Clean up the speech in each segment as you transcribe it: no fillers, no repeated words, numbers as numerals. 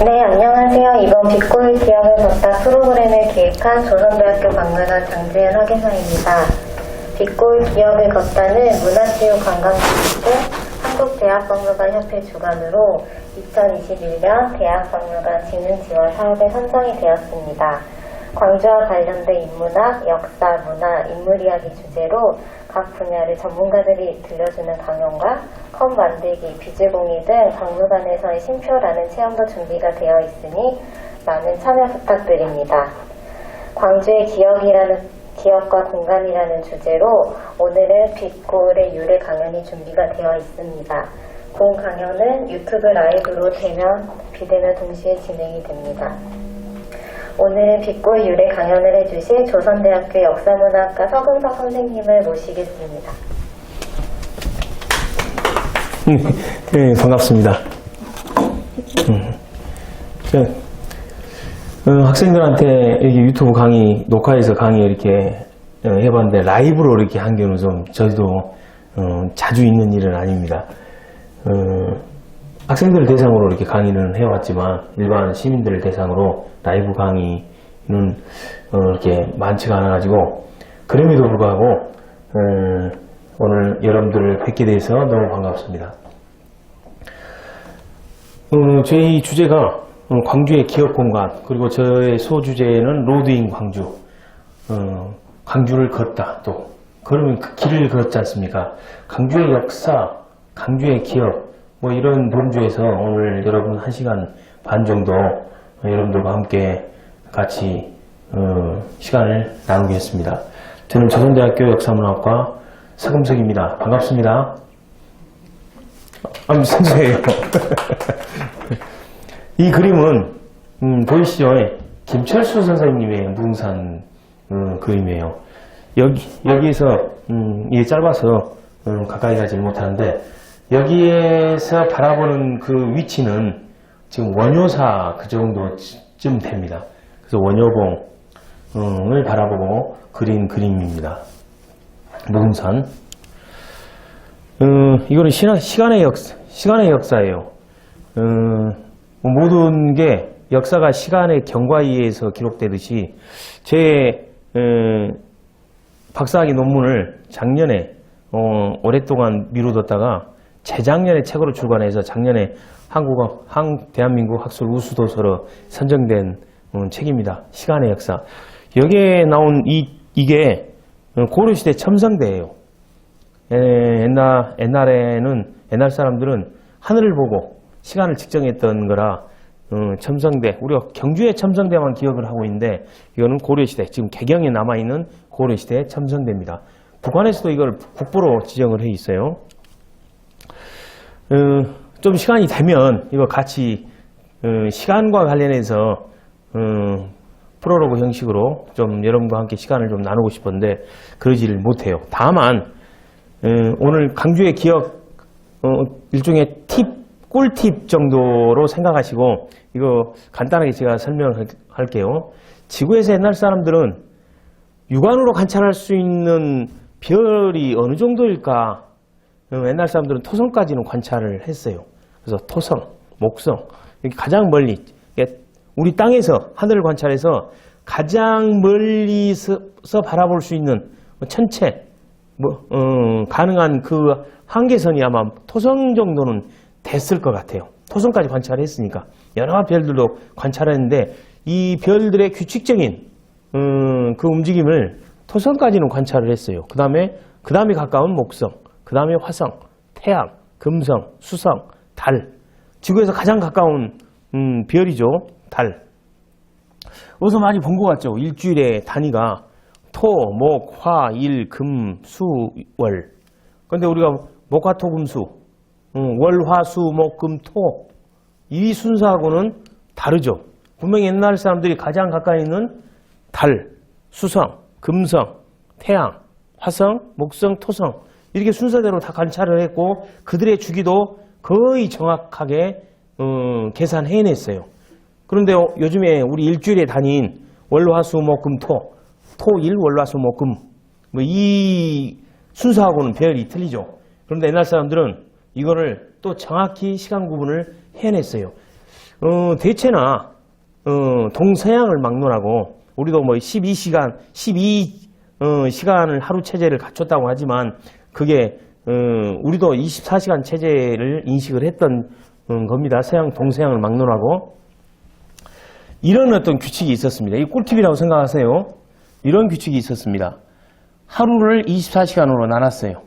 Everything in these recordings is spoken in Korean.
네, 안녕하세요. 이번 빛골 기억을 걷다 프로그램을 기획한 조선대학교 박물관 장지은 학예사입니다. 빛골 기억을 걷다는 문화체육관광기술 한국대학박물관협회 주관으로 2021년 대학박물관 진흥지원 사업에 선정이 되었습니다. 광주와 관련된 인문학, 역사, 문화, 인물이야기 주제로 각 분야를 전문가들이 들려주는 강연과 컵 만들기, 비즈 공예 등 박물관에서의 심표라는 체험도 준비가 되어 있으니 많은 참여 부탁드립니다. 광주의 기억과 공간이라는 주제로 오늘은 빛골의 유래 강연이 준비가 되어 있습니다. 본 강연은 유튜브 라이브로 비대면 동시에 진행이 됩니다. 오늘은 빛골 유래 강연을 해주실 조선대학교 역사문화학과 서금석 선생님을 모시겠습니다. 네, 반갑습니다. 학생들한테 이렇게 유튜브 강의, 녹화해서 강의 이렇게 해봤는데 라이브로 이렇게 한 경우는 좀 저희도 자주 있는 일은 아닙니다. 학생들 대상으로 이렇게 강의는 해왔지만 일반 시민들 대상으로 라이브 강의는 이렇게 많지가 않아가지고 그럼에도 불구하고 오늘 여러분들을 뵙게 돼서 너무 반갑습니다. 저희 주제가 광주의 기억공간, 그리고 저의 소주제는 로드인 광주. 광주를 걷다, 또 그러면 그 길을 걷지 않습니까? 광주의 역사, 광주의 기억, 뭐 이런 본주에서 오늘 여러분 1시간 반 정도 여러분들과 함께 같이 시간을 나누겠습니다. 저는 조선대학교 역사문화학과 서금석입니다. 반갑습니다. 선생이에요. 이 그림은 보이시죠? 김철수 선생님의 무등산 그림이에요. 여기에서 이게 짧아서 가까이 가지 못하는데 여기에서 바라보는 그 위치는 지금 원효사 그 정도쯤 됩니다. 그래서 원효봉을 바라보고 그린 그림입니다. 무등산. 이거는 시간의 역사예요. 모든 게 역사가 시간의 경과에 의해서 기록되듯이 제 박사학위 논문을 작년에 오랫동안 미루뒀다가 재작년에 책으로 출간해서 작년에 대한민국 학술 우수도서로 선정된 책입니다. 시간의 역사. 여기에 나온 이게 고려시대 첨성대예요. 옛날 사람들은 하늘을 보고 시간을 측정했던 거라 첨성대, 우리가 경주의 첨성대만 기억을 하고 있는데 이거는 고려시대, 지금 개경에 남아있는 고려시대 첨성대입니다. 북한에서도 이걸 국보로 지정을 해 있어요. 좀 시간이 되면 이거 같이 시간과 관련해서 프로로그 형식으로 좀 여러분과 함께 시간을 좀 나누고 싶었는데 그러지를 못해요. 다만 오늘 광주의 기억 일종의 꿀팁 정도로 생각하시고 이거 간단하게 제가 설명할게요. 지구에서 옛날 사람들은 육안으로 관찰할 수 있는 별이 어느 정도일까? 옛날 사람들은 토성까지는 관찰을 했어요. 그래서 토성, 목성, 가장 멀리 우리 땅에서 하늘을 관찰해서 가장 멀리서 바라볼 수 있는 천체 가능한 그 한계선이 아마 토성 정도는 됐을 것 같아요. 토성까지 관찰했으니까 여러 별들도 관찰했는데 이 별들의 규칙적인 그 움직임을 토성까지는 관찰을 했어요. 그 다음에 가까운 목성, 그 다음에 화성, 태양, 금성, 수성, 달. 지구에서 가장 가까운 별이죠. 달. 어디서 많이 본 것 같죠? 일주일의 단위가 토, 목, 화, 일, 금, 수, 월. 그런데 우리가 목, 화, 토, 금, 수. 월, 화, 수, 목, 금, 토. 이 순서하고는 다르죠. 분명히 옛날 사람들이 가장 가까이 있는 달, 수성, 금성, 태양, 화성, 목성, 토성. 이렇게 순서대로 다 관찰을 했고 그들의 주기도 거의 정확하게 계산해냈어요. 그런데 요즘에 우리 일주일의 단위인 월, 화, 수, 목, 금, 토. 토, 일, 월, 화, 수, 목, 금. 이 순서하고는 별이 틀리죠. 그런데 옛날 사람들은 이거를 또 정확히 시간 구분을 해냈어요. 대체나 동서양을 막론하고 우리도 뭐 12시간을 하루 체제를 갖췄다고 하지만 그게 우리도 24시간 체제를 인식을 했던 겁니다. 서양 동서양을 막론하고 이런 어떤 규칙이 있었습니다. 이 꿀팁이라고 생각하세요. 이런 규칙이 있었습니다. 하루를 24시간으로 나눴어요.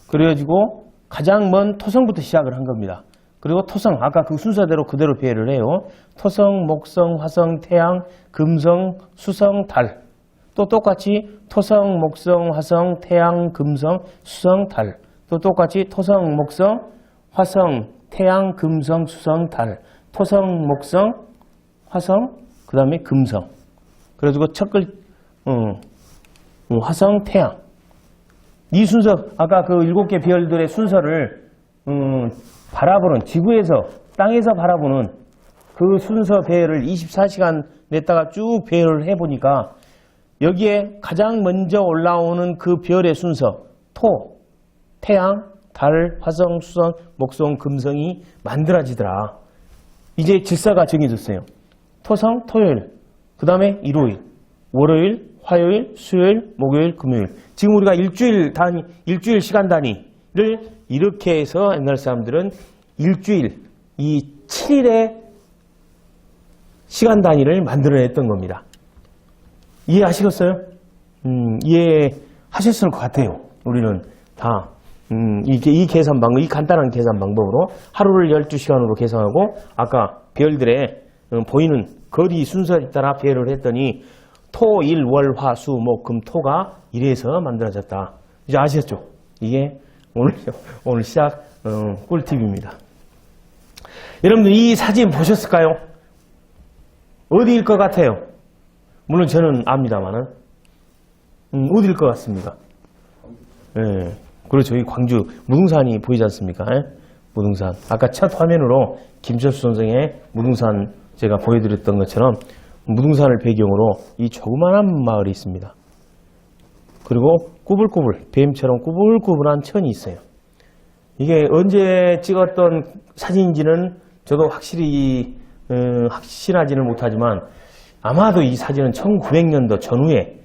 그래가지고 가장 먼 토성부터 시작을 한 겁니다. 그리고 토성, 아까 그 순서대로 그대로 배열을 해요. 토성, 목성, 화성, 태양, 금성, 수성, 달. 또 똑같이 토성, 목성, 화성, 태양, 금성, 수성, 달. 또 똑같이 토성, 목성, 화성, 태양, 금성, 수성, 달. 토성, 목성, 화성, 그 다음에 금성. 그래가지고 화성, 태양. 이 순서, 아까 그 7개 별들의 순서를 바라보는, 지구에서, 땅에서 바라보는 그 순서 배열을 24시간 냈다가 쭉 배열을 해보니까 여기에 가장 먼저 올라오는 그 별의 순서, 토, 태양, 달, 화성, 수성, 목성, 금성이 만들어지더라. 이제 질서가 정해졌어요. 토성, 토요일, 그 다음에 일요일, 월요일, 화요일, 수요일, 목요일, 금요일. 지금 우리가 일주일 시간 단위를 이렇게 해서 옛날 사람들은 일주일, 이 7일의 시간 단위를 만들어냈던 겁니다. 이해하시겠어요? 이해하셨을 것 같아요. 우리는 다. 이 계산 방법, 이 간단한 계산 방법으로 하루를 12시간으로 계산하고 아까 별들의 보이는 거리 순서에 따라 배열을 했더니 토, 일, 월, 화, 수, 목, 금, 토가 이래서 만들어졌다. 이제 아시겠죠? 이게 오늘 시작 꿀팁입니다. 여러분들 이 사진 보셨을까요? 어디일 것 같아요? 물론 저는 압니다만은 어디일 것 같습니까? 예, 그렇죠. 이 광주 무등산이 보이지 않습니까? 예? 무등산. 아까 첫 화면으로 김철수 선생의 무등산 제가 보여드렸던 것처럼 무등산을 배경으로 이 조그만한 마을이 있습니다. 그리고 꾸불꾸불, 뱀처럼 꾸불꾸불한 천이 있어요. 이게 언제 찍었던 사진인지는 저도 확실하지는 못하지만 아마도 이 사진은 1900년도 전후에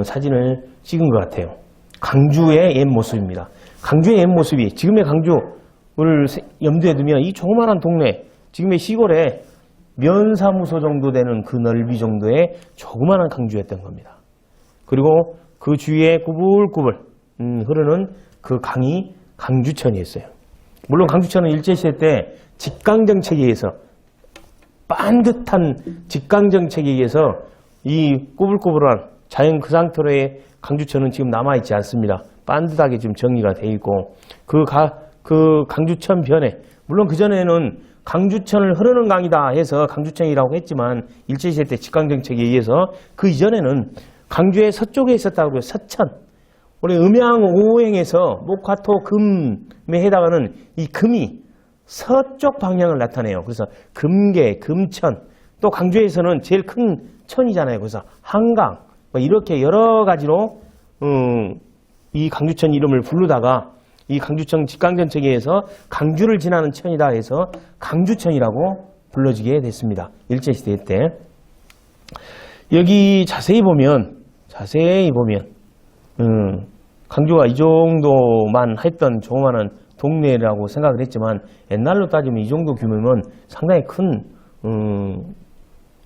사진을 찍은 것 같아요. 강주의 옛 모습입니다. 강주의 옛 모습이 지금의 강주를 염두에 두면 이 조그만한 동네, 지금의 시골에 면사무소 정도 되는 그 넓이 정도의 조그만한 강주였던 겁니다. 그리고 그 주위에 꾸불꾸불 흐르는 그 강이 강주천이었어요. 물론 강주천은 일제시대 때 직강정책에 의해서 반듯한 직강정책에 의해서 이 꾸불꾸불한 자연 그 상태로의 강주천은 지금 남아있지 않습니다. 반듯하게 지금 정리가 되어 있고 그 강주천 변에 물론 그전에는 강주천을 흐르는 강이다 해서 강주천이라고 했지만 일제시대 때 직강정책에 의해서 그 이전에는 강주의 서쪽에 있었다고요. 서천. 우리 음양오행에서 목화토 금에 해당하는 이 금이 서쪽 방향을 나타내요. 그래서 금계, 금천. 또 강주에서는 제일 큰 천이잖아요. 그래서 한강. 이렇게 여러 가지로 이 강주천 이름을 부르다가 이 강주천 직강정책에 의해서 강주를 지나는 천이다 해서 강주천이라고 불러지게 됐습니다. 일제시대 때. 여기 자세히 보면 강주가 이 정도만 했던 조그마한 동네라고 생각을 했지만 옛날로 따지면 이 정도 규모면 상당히 큰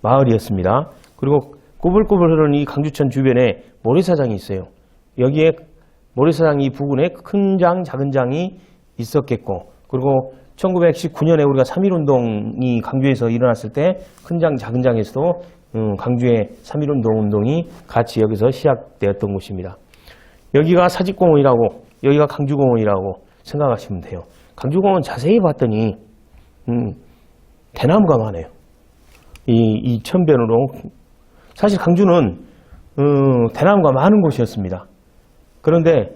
마을이었습니다. 그리고 꾸불꾸불 흐르는 이 강주천 주변에 모래사장이 있어요. 여기에 모래사장 이 부근에 큰 장, 작은 장이 있었겠고 그리고 1919년에 우리가 3.1운동이 강주에서 일어났을 때 큰 장, 작은 장에서도 강주의 3.1운동이 같이 여기서 시작되었던 곳입니다. 여기가 사직공원이라고 여기가 강주공원이라고 생각하시면 돼요. 강주공원 자세히 봤더니 대나무가 많아요. 이 천변으로 사실 강주는 대나무가 많은 곳이었습니다. 그런데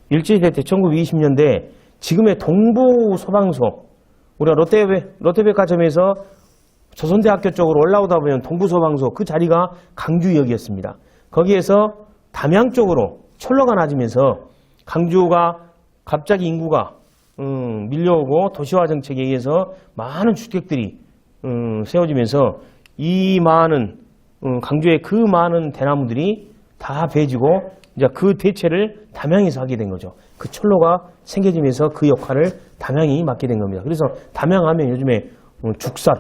일제시대 때 1920년대 지금의 동부 소방서 우리가 롯데백화점에서 조선대학교 쪽으로 올라오다 보면 동부 소방서 그 자리가 강주역이었습니다. 거기에서 담양 쪽으로 철로가 낮으면서 강주가 갑자기 인구가 밀려오고 도시화 정책에 의해서 많은 주택들이 세워지면서 이 많은 강주의 그 많은 대나무들이 다 베어지고 이제 그 대체를 담양에서 하게 된 거죠. 그 철로가 생겨지면서 그 역할을 담양이 맡게 된 겁니다. 그래서 담양하면 요즘에 죽산,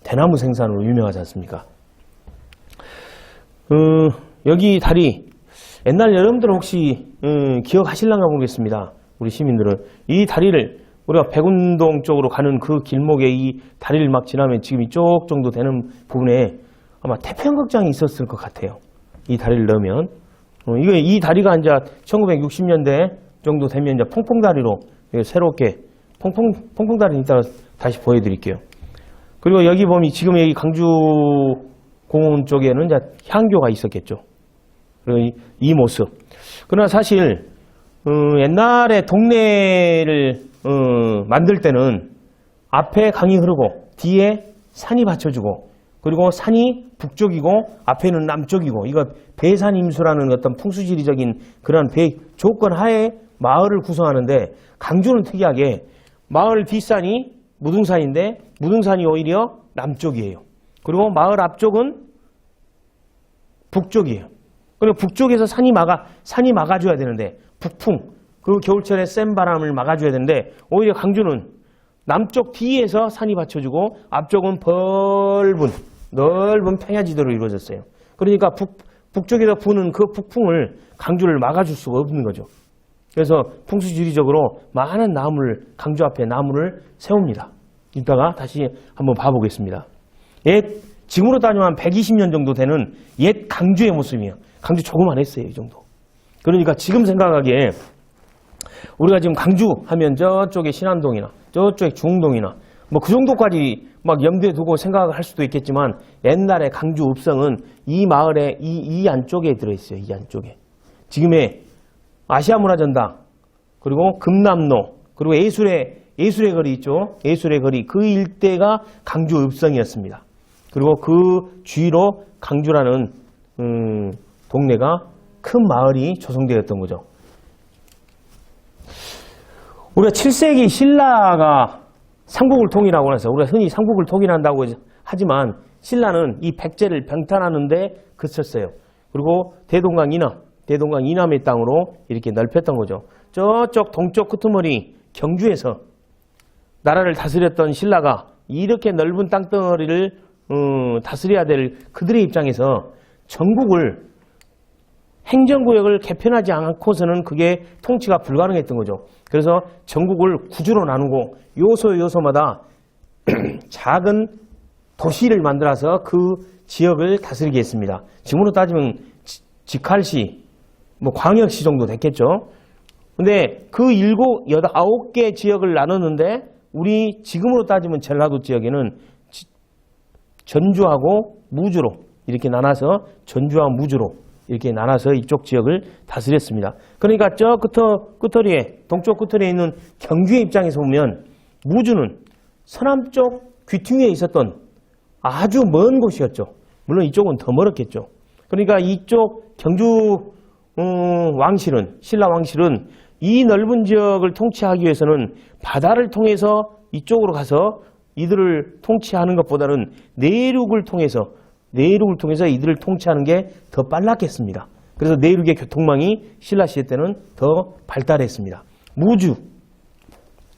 대나무 생산으로 유명하지 않습니까? 여기 다리 옛날 여러분들 혹시 기억하실랑가 모르겠습니다. 우리 시민들은 이 다리를 우리가 백운동 쪽으로 가는 그 길목에 이 다리를 막 지나면 지금 이쪽 정도 되는 부분에 아마 태평극장이 있었을 것 같아요. 이 다리를 넣으면 이 다리가 이제 1960년대 정도 되면 이제 퐁퐁다리로 새롭게 퐁퐁다리 이따가 다시 보여드릴게요. 그리고 여기 보면 지금 여기 강주 공원 쪽에는 이제 향교가 있었겠죠. 그리고 이 모습. 그러나 사실 옛날에 동네를 만들 때는 앞에 강이 흐르고 뒤에 산이 받쳐주고 그리고 산이 북쪽이고 앞에는 남쪽이고 이거 배산임수라는 어떤 풍수지리적인 그런 조건 하에 마을을 구성하는데 강주는 특이하게 마을 뒷산이 무등산인데 무등산이 오히려 남쪽이에요. 그리고 마을 앞쪽은 북쪽이에요. 그리고 북쪽에서 산이 막아줘야 되는데 북풍, 그 겨울철에 센 바람을 막아줘야 되는데 오히려 강주는 남쪽 뒤에서 산이 받쳐주고 앞쪽은 넓은 평야지대로 이루어졌어요. 그러니까 북쪽에서 부는 그 북풍을 강주를 막아줄 수가 없는 거죠. 그래서 풍수지리적으로 많은 강주 앞에 나무를 세웁니다. 이따가 다시 한번 봐보겠습니다. 지금으로 따지면 120년 정도 되는 옛 강주의 모습이에요. 강주 조그만했어요, 이 정도. 그러니까 지금 생각하기에 우리가 지금 강주 하면 저쪽에 신안동이나 저쪽에 중흥동이나 뭐 그 정도까지 막 염두에 두고 생각을 할 수도 있겠지만 옛날에 강주 읍성은 이 마을의 이 안쪽에 들어있어요. 이 안쪽에. 지금의 아시아문화전당 그리고 금남로 그리고 예술의 거리 있죠. 예술의 거리 그 일대가 강주 읍성이었습니다. 그리고 그 주위로 강주라는 동네가 큰 마을이 조성되었던 거죠. 우리가 7세기 신라가 삼국을 통일하고 나서 우리가 흔히 삼국을 통일한다고 하지만 신라는 이 백제를 병탄하는 데 그쳤어요. 그리고 대동강 이남의 땅으로 이렇게 넓혔던 거죠. 저쪽 동쪽 끄트머리 경주에서 나라를 다스렸던 신라가 이렇게 넓은 땅덩어리를 다스려야 될 그들의 입장에서 전국을 행정구역을 개편하지 않고서는 그게 통치가 불가능했던 거죠. 그래서 전국을 구주로 나누고 요소마다 작은 도시를 만들어서 그 지역을 다스리게 했습니다. 지금으로 따지면 직할시, 광역시 정도 됐겠죠. 근데 그 9개 지역을 나눴는데 우리 지금으로 따지면 전라도 지역에는 전주하고 무주로 이렇게 나눠서 전주와 무주로 이렇게 나눠서 이쪽 지역을 다스렸습니다. 그러니까 저 끝터리에 동쪽 끝터리에 있는 경주의 입장에서 보면 무주는 서남쪽 귀퉁이에 있었던 아주 먼 곳이었죠. 물론 이쪽은 더 멀었겠죠. 그러니까 이쪽 경주 신라 왕실은 이 넓은 지역을 통치하기 위해서는 바다를 통해서 이쪽으로 가서 이들을 통치하는 것보다는 내륙을 통해서 이들을 통치하는 게 더 빨랐겠습니다. 그래서 내륙의 교통망이 신라 시대 때는 더 발달했습니다.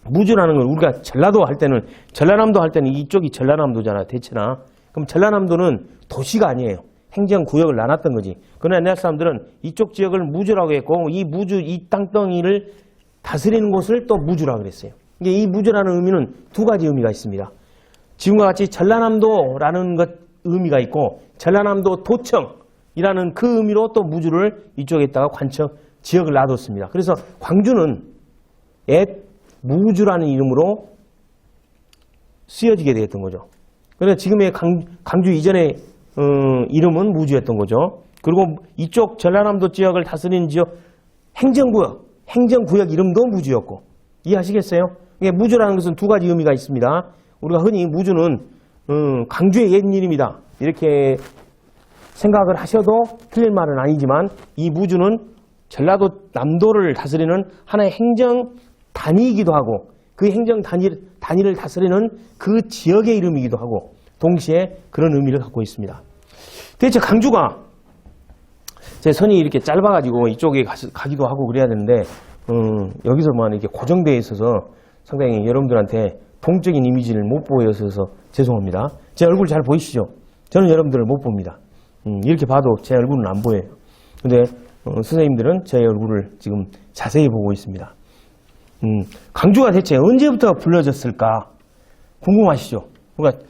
무주라는 건 우리가 전라남도 할 때는 이쪽이 전라남도잖아, 대체나. 그럼 전라남도는 도시가 아니에요. 행정구역을 나눴던 거지. 그러나 옛날 사람들은 이쪽 지역을 무주라고 했고 이 땅덩이를 다스리는 곳을 또 무주라고 그랬어요. 이 무주라는 의미는 두 가지 의미가 있습니다. 지금과 같이 전라남도라는 의미가 있고 전라남도 도청이라는 그 의미로 또 무주를 이쪽에다가 지역을 놔뒀습니다. 그래서 광주는 무주라는 이름으로 쓰여지게 되었던 거죠. 그래서 지금의 강주 이전의 이름은 무주였던 거죠. 그리고 이쪽 전라남도 지역을 다스리는 지역 행정구역 이름도 무주였고 이해하시겠어요? 무주라는 것은 두 가지 의미가 있습니다. 우리가 흔히 무주는 강주의 옛 이름이다 이렇게 생각을 하셔도 틀린 말은 아니지만 이 무주는 전라도 남도를 다스리는 하나의 행정 단위이기도 하고 그 행정 단위를 다스리는 그 지역의 이름이기도 하고 동시에 그런 의미를 갖고 있습니다. 대체 강주가 제 선이 이렇게 짧아가지고 이쪽에 가기도 하고 그래야 되는데 여기서만 이렇게 고정되어 있어서 상당히 여러분들한테 동적인 이미지를 못 보여서 죄송합니다. 제 얼굴 잘 보이시죠? 저는 여러분들을 못 봅니다. 이렇게 봐도 제 얼굴은 안 보여요. 근데 선생님들은 제 얼굴을 지금 자세히 보고 있습니다. 강주가 대체 언제부터 불려졌을까? 궁금하시죠? 그러니까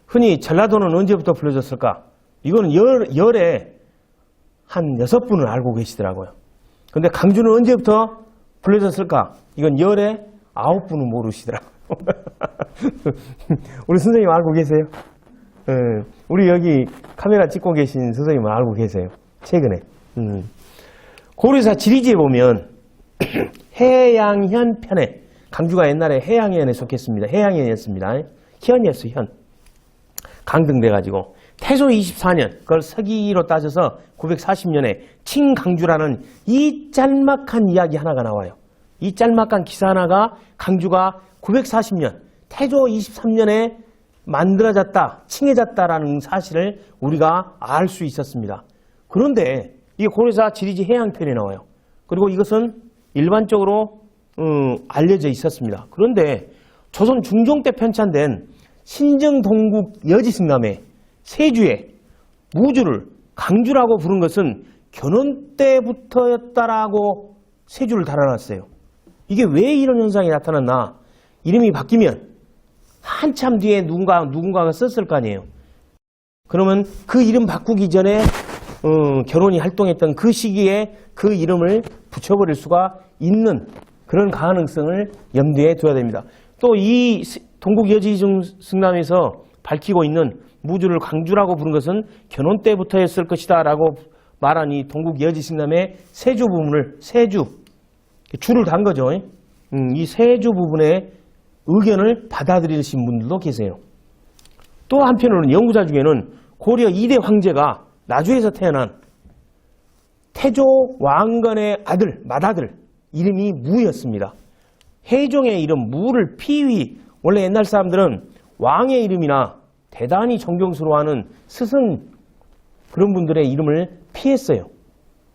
흔히 전라도는 언제부터 불려졌을까? 이거는 열에 한 6분을 알고 계시더라고요. 근데 강주는 언제부터 불려졌을까? 이건 열에 9분은 모르시더라고요. 우리 선생님 알고 계세요? 우리 여기 카메라 찍고 계신 선생님은 알고 계세요. 최근에. 고려사 지리지에 보면 해양현 편에 강주가 옛날에 해양현에 속했습니다. 해양현이었습니다. 현이었어요. 현. 강등돼가지고 태조 24년 그걸 서기로 따져서 940년에 칭강주라는 이 짤막한 이야기 하나가 나와요. 이 짤막한 기사 하나가 강주가 940년 태조 23년에 만들어졌다, 칭해졌다라는 사실을 우리가 알 수 있었습니다. 그런데 이게 고려사 지리지 해양편에 나와요. 그리고 이것은 일반적으로 알려져 있었습니다. 그런데 조선 중종 때 편찬된 신정동국 여지승남의 세주에 무주를 강주라고 부른 것은 견원 때부터였다라고 세주를 달아놨어요. 이게 왜 이런 현상이 나타났나? 이름이 바뀌면 한참 뒤에 누군가가 썼을 거 아니에요. 그러면 그 이름 바꾸기 전에 결혼이 활동했던 그 시기에 그 이름을 붙여버릴 수가 있는 그런 가능성을 염두에 둬야 됩니다. 또 이 동국여지승남에서 밝히고 있는 무주를 강주라고 부른 것은 견원 때부터였을 것이다 라고 말한 이 동국여지승남의 세주 부분을 줄을 단 거죠. 이 세주 부분의 의견을 받아들이신 분들도 계세요. 또 한편으로는 연구자 중에는 고려 2대 황제가 나주에서 태어난 태조 왕건의 맏아들 이름이 무였습니다. 해종의 이름 무를 피위, 원래 옛날 사람들은 왕의 이름이나 대단히 존경스러워하는 스승 그런 분들의 이름을 피했어요.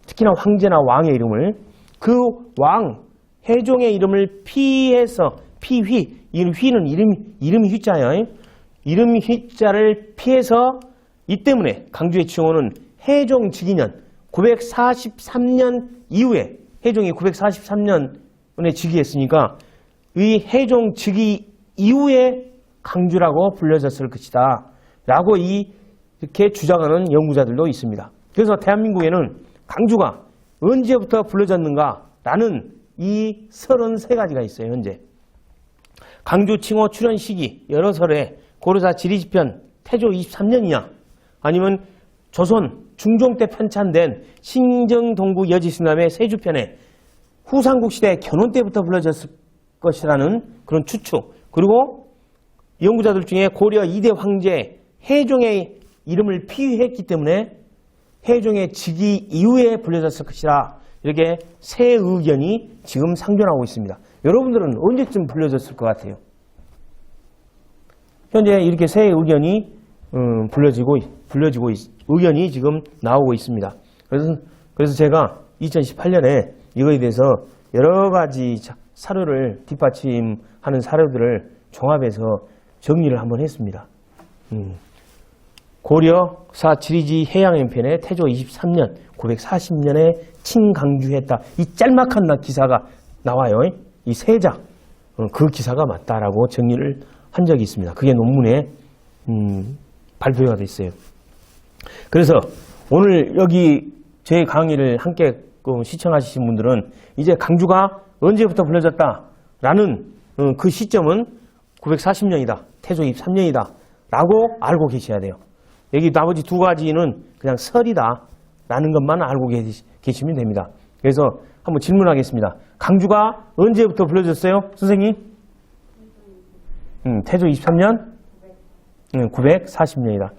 특히나 황제나 왕의 이름을. 그 왕, 해종의 이름을 피해서 피휘, 이 휘는 이름 휘자예요. 이름 휘자를 피해서 이 때문에 강주의 칭호는 해종 즉위년 943년 이후에 해종이 943년에 즉위했으니까 이 해종 즉위 이후에 강주라고 불려졌을 것이다 라고 이렇게 주장하는 연구자들도 있습니다. 그래서 대한민국에는 강주가 언제부터 불려졌는가 라는 이 33가지가 있어요. 현재 강주 칭호 출현 시기 여러 설에 고려사 지리지편 태조 23년이냐 아니면 조선 중종 때 편찬된 신정동국 여지승남의 세주편에 후삼국 시대 견원 때부터 불려졌을 것이라는 그런 추측, 그리고 연구자들 중에 고려 2대 황제 해종의 이름을 피휘했기 때문에 해종의 즉위 이후에 불려졌을 것이라 이렇게 세 의견이 지금 상존하고 있습니다. 여러분들은 언제쯤 불려졌을 것 같아요? 현재 이렇게 세 의견이 불려지고 의견이 지금 나오고 있습니다. 그래서 제가 2018년에 이거에 대해서 여러 가지 사료를 뒷받침하는 사료들을 종합해서 정리를 한번 했습니다. 고려사 지리지 해양연편에 태조 23년 940년에 칭강주했다. 이 짤막한 기사가 나와요. 이 세자 그 기사가 맞다라고 정리를 한 적이 있습니다. 그게 논문에 발표가 됐어요. 그래서 오늘 여기 제 강의를 함께 시청하신 분들은 이제 강주가 언제부터 불려졌다라는 그 시점은 940년이다. 태조 23년이다. 라고 알고 계셔야 돼요. 여기 나머지 두 가지는 그냥 설이다. 라는 것만 알고 계시면 됩니다. 그래서 한번 질문하겠습니다. 강주가 언제부터 불려졌어요? 선생님? 태조 23년? 940년이다.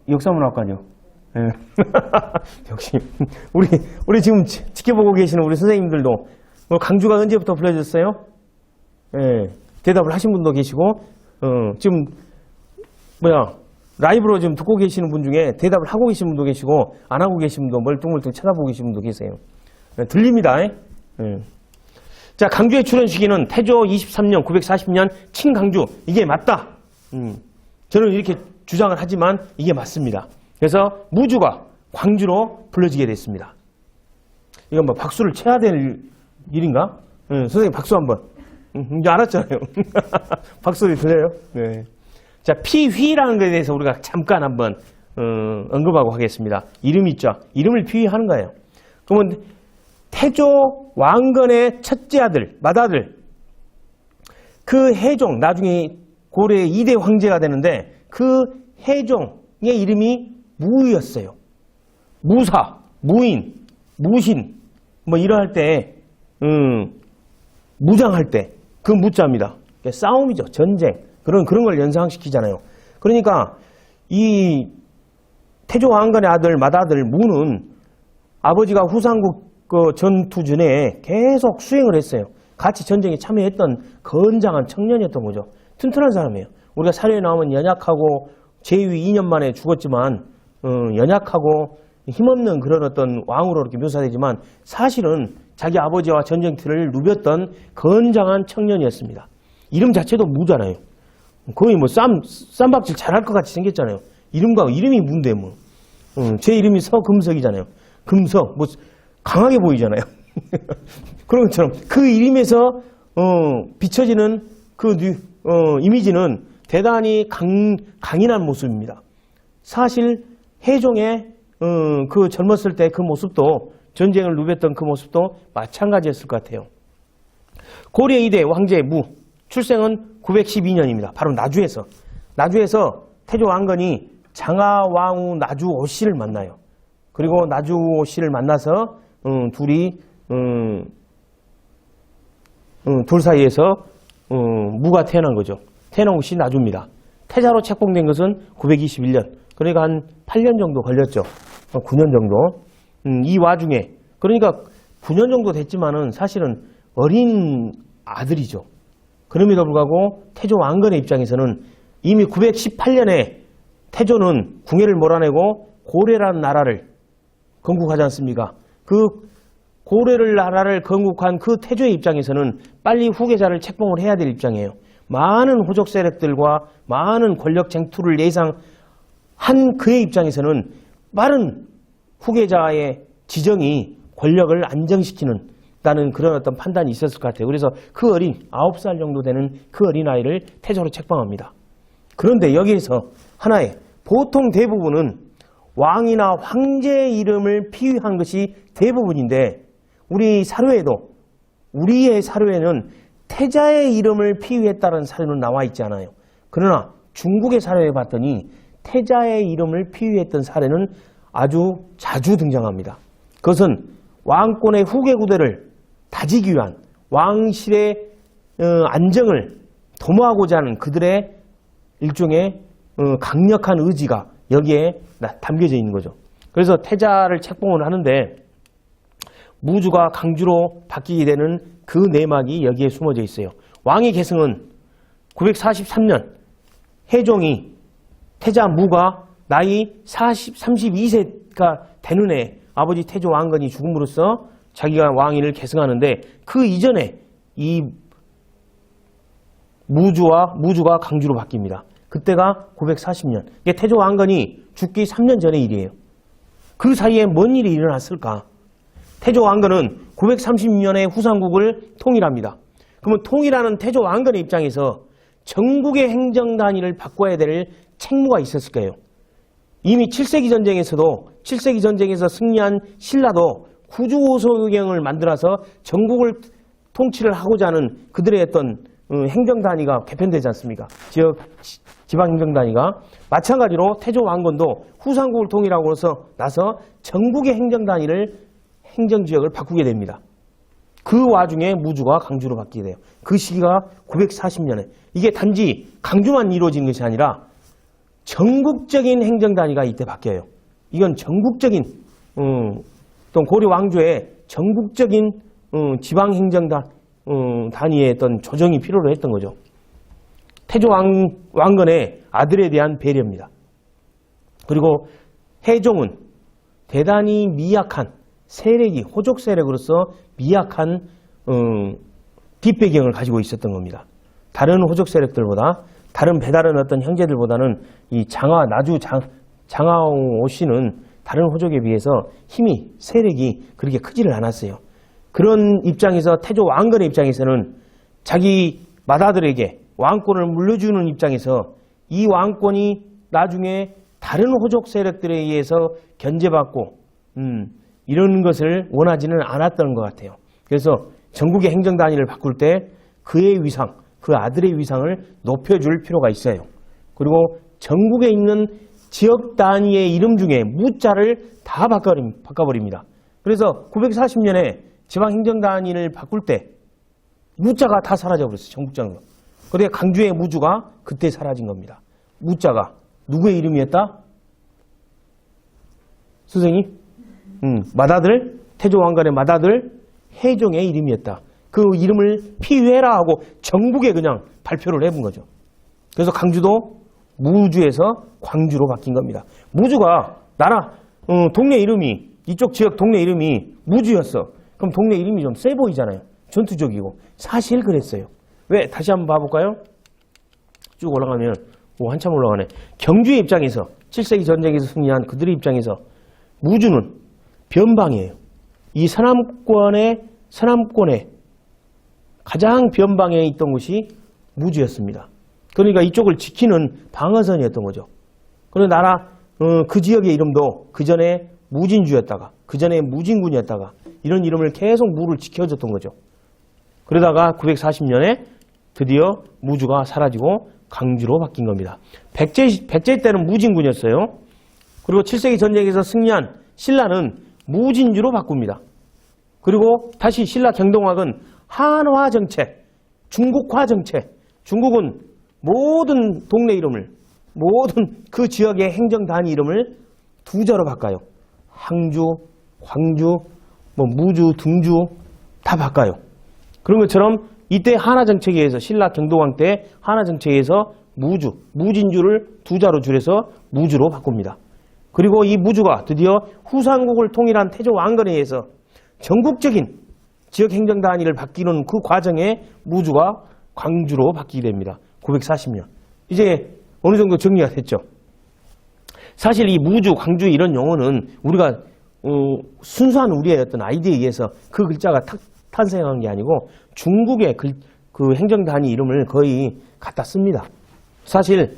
역사문학과죠. 역시 우리 지금 지켜보고 계시는 우리 선생님들도 강주가 언제부터 불려졌어요? 예, 대답을 하신 분도 계시고, 지금, 라이브로 지금 듣고 계시는 분 중에 대답을 하고 계신 분도 계시고, 안 하고 계신 분도 멀뚱멀뚱 쳐다보고 계신 분도 계세요. 예, 들립니다. 예. 자, 강주의 출현 시기는 태조 23년, 940년 친강주. 이게 맞다. 저는 이렇게 주장을 하지만 이게 맞습니다. 그래서 무주가 광주로 불려지게 됐습니다. 이건 뭐 박수를 쳐야 될 일인가? 선생님 박수 한번. 이제 알았잖아요. 박수를 들려요? 네. 자, 피휘라는 것에 대해서 우리가 잠깐 한번 언급하고 하겠습니다. 이름 있죠? 이름을 피휘하는 거예요. 그러면 태조 왕건의 첫째 아들, 맏아들, 그 해종, 나중에 고려의 2대 황제가 되는데 그 해종의 이름이 무였어요. 무사, 무인, 무신, 뭐 이러할 때, 무장할 때, 그 무자입니다. 싸움이죠. 전쟁. 그런 걸 연상시키잖아요. 그러니까 이 태조 왕건의 아들, 맏아들 무는 아버지가 후삼국 그 전투 전에 계속 수행을 했어요. 같이 전쟁에 참여했던 건장한 청년이었던 거죠. 튼튼한 사람이에요. 우리가 사료에 나오면 연약하고 제위 2년 만에 죽었지만 연약하고 힘없는 그런 어떤 왕으로 이렇게 묘사되지만 사실은 자기 아버지와 전쟁터를 누볐던 건장한 청년이었습니다. 이름 자체도 무잖아요. 거의 뭐 쌈박질 잘할 것 같이 생겼잖아요. 이름이 무인데 뭐. 제 이름이 서금석이잖아요. 금석, 뭐 강하게 보이잖아요. 그런 것처럼 그 이름에서 비춰지는 그 이미지는 대단히 강인한 모습입니다. 사실 해종의 그 젊었을 때 그 모습도 전쟁을 누볐던 그 모습도 마찬가지였을 것 같아요. 고려 2대 황제 무 출생은 912년입니다. 바로 나주에서 태조 왕건이 장하왕후 나주오 씨를 만나요. 그리고 나주오 씨를 만나서 둘이 둘 사이에서 무가 태어난 거죠. 태어난 곳이 나주입니다. 태자로 책봉된 것은 921년. 그러니까 한 8년 정도 걸렸죠. 9년 정도. 이 와중에 그러니까 9년 정도 됐지만은 사실은 어린 아들이죠. 그럼에도 불구하고 태조 왕건의 입장에서는 이미 918년에 태조는 궁예를 몰아내고 고려라는 나라를 건국하지 않습니까? 그 고려를 나라를 건국한 그 태조의 입장에서는 빨리 후계자를 책봉을 해야 될 입장이에요. 많은 호족 세력들과 많은 권력 쟁투를 예상한 그의 입장에서는 빠른 후계자의 지정이 권력을 안정시키는 다는 그런 어떤 판단이 있었을 것 같아요. 그래서 그 어린 9살 정도 되는 그 어린아이를 태조로 책봉합니다. 그런데 여기에서 하나의 보통 대부분은 왕이나 황제의 이름을 피휘한 것이 대부분인데 우리의 사료에는 태자의 이름을 피휘했다는 사료는 나와 있지 않아요. 그러나 중국의 사료에 봤더니 태자의 이름을 피휘했던 사례는 아주 자주 등장합니다. 그것은 왕권의 후계 구대를 다지기 위한 왕실의 안정을 도모하고자 하는 그들의 일종의 강력한 의지가 여기에 담겨져 있는 거죠. 그래서 태자를 책봉을 하는데 무주가 강주로 바뀌게 되는 그 내막이 여기에 숨어져 있어요. 왕의 계승은 943년 해종이 태자 무가 나이 32세가 되는 해 아버지 태조 왕건이 죽음으로써 자기가 왕위를 계승하는데 그 이전에 이 무주가 강주로 바뀝니다. 그때가 940년. 이게 태조 왕건이 죽기 3년 전의 일이에요. 그 사이에 뭔 일이 일어났을까? 태조 왕건은 936년에 후삼국을 통일합니다. 그러면 통일하는 태조 왕건의 입장에서 전국의 행정 단위를 바꿔야 될 책무가 있었을 거예요. 이미 7세기 전쟁에서 승리한 신라도 구주오소경을 만들어서 전국을 통치를 하고자 하는 그들의 어떤 행정 단위가 개편되지 않습니까? 지방 행정 단위가 마찬가지로 태조 왕건도 후삼국을 통일하고 나서 전국의 행정 단위를 행정 지역을 바꾸게 됩니다. 그 와중에 무주가 강주로 바뀌게 돼요. 그 시기가 940년에 이게 단지 강주만 이루어진 것이 아니라 전국적인 행정 단위가 이때 바뀌어요. 이건 전국적인 또 고려 왕조의 전국적인 지방행정 단위의 어떤 조정이 필요로 했던 거죠. 태조 왕건의 아들에 대한 배려입니다. 그리고 해종은 대단히 미약한 세력이 호족 세력으로서 미약한 뒷배경을 가지고 있었던 겁니다. 다른 호족 세력들보다 다른 배다른 어떤 형제들보다는 이 나주 장하오 씨는 다른 호족에 비해서 힘이 세력이 그렇게 크지를 않았어요. 그런 입장에서 태조 왕건의 입장에서는 자기 맏아들에게 왕권을 물려주는 입장에서 이 왕권이 나중에 다른 호족 세력들에 의해서 견제받고 이런 것을 원하지는 않았던 것 같아요. 그래서 전국의 행정 단위를 바꿀 때 그의 위상, 그 아들의 위상을 높여줄 필요가 있어요. 그리고 전국에 있는 지역 단위의 이름 중에 무자를 다 바꿔버립니다. 그래서 940년에 지방행정 단위를 바꿀 때 무자가 다 사라져버렸어요. 전국장로. 그런데 강주의 무주가 그때 사라진 겁니다. 무자가 누구의 이름이었다? 선생님? 맏아들, 태조 왕건의 맏아들 해종의 이름이었다. 그 이름을 피회라 하고 전국에 그냥 발표를 해본 거죠. 그래서 강주도 무주에서 광주로 바뀐 겁니다. 무주가 동네 이름이 이쪽 지역 동네 이름이 무주였어. 그럼 동네 이름이 좀 세 보이잖아요. 전투적이고. 사실 그랬어요. 왜? 다시 한번 봐볼까요? 쭉 올라가면 한참 올라가네. 경주의 입장에서 7세기 전쟁에서 승리한 그들의 입장에서 무주는 변방이에요. 이 서남권의 가장 변방에 있던 곳이 무주였습니다. 그러니까 이쪽을 지키는 방어선이었던 거죠. 그런데 그 지역의 이름도 그 전에 무진주였다가 그 전에 무진군이었다가 이런 이름을 계속 무를 지켜줬던 거죠. 그러다가 940년에 드디어 무주가 사라지고 강주로 바뀐 겁니다. 백제 때는 무진군이었어요. 그리고 7세기 전쟁에서 승리한 신라는 무진주로 바꿉니다. 그리고 다시 신라 경동학은 한화 정책, 중국화 정책, 중국은 모든 동네 이름을, 모든 그 지역의 행정 단위 이름을 두 자로 바꿔요. 항주, 광주, 무주, 등주 다 바꿔요. 그런 것처럼 이때 한화 정책에 의해서 신라 경동왕 때 한화 정책에 의해서 무진주를 두 자로 줄여서 무주로 바꿉니다. 그리고 이 무주가 드디어 후삼국을 통일한 태조 왕건에 의해서 전국적인 지역 행정 단위를 바뀌는 그 과정에 무주가 광주로 바뀌게 됩니다. 940년. 이제 어느 정도 정리가 됐죠. 사실 이 무주, 광주 이런 용어는 우리가 순수한 우리의 어떤 아이디어에 의해서 그 글자가 탄생한 게 아니고 중국의 그 행정 단위 이름을 거의 갖다 씁니다. 사실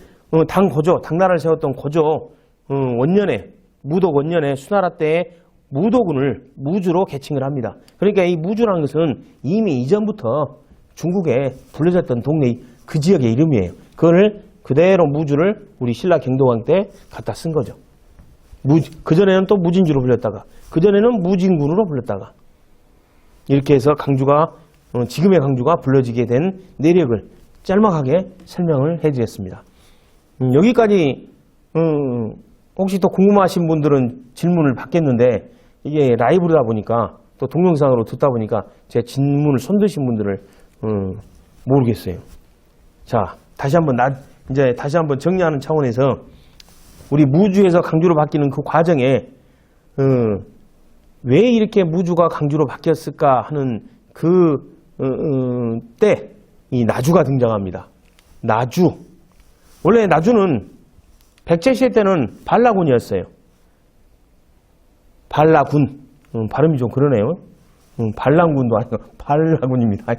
당나라를 세웠던 고조 원년에 무독 원년에 수나라 때에 무도군을 무주로 개칭을 합니다. 그러니까 이 무주라는 것은 이미 이전부터 중국에 불려졌던 동네 그 지역의 이름이에요. 그걸 그대로 무주를 우리 신라 경동왕 때 갖다 쓴 거죠. 그전에는 또 무진주로 불렸다가 그전에는 무진군으로 불렸다가 이렇게 해서 강주가 지금의 강주가 불려지게 된 내력을 짤막하게 설명을 해드렸습니다. 여기까지 혹시 또 궁금하신 분들은 질문을 받겠는데 이게 라이브다 보니까 또 동영상으로 듣다 보니까 제 질문을 손드신 분들을 모르겠어요. 자, 다시 한번 정리하는 차원에서 우리 무주에서 강주로 바뀌는 그 과정에 왜 이렇게 무주가 강주로 바뀌었을까 하는 때 이 나주가 등장합니다. 나주. 원래 나주는 백제시대 때는 발라군이었어요. 발라군. 발음이 좀 그러네요. 반란군도 아니고 발라군입니다.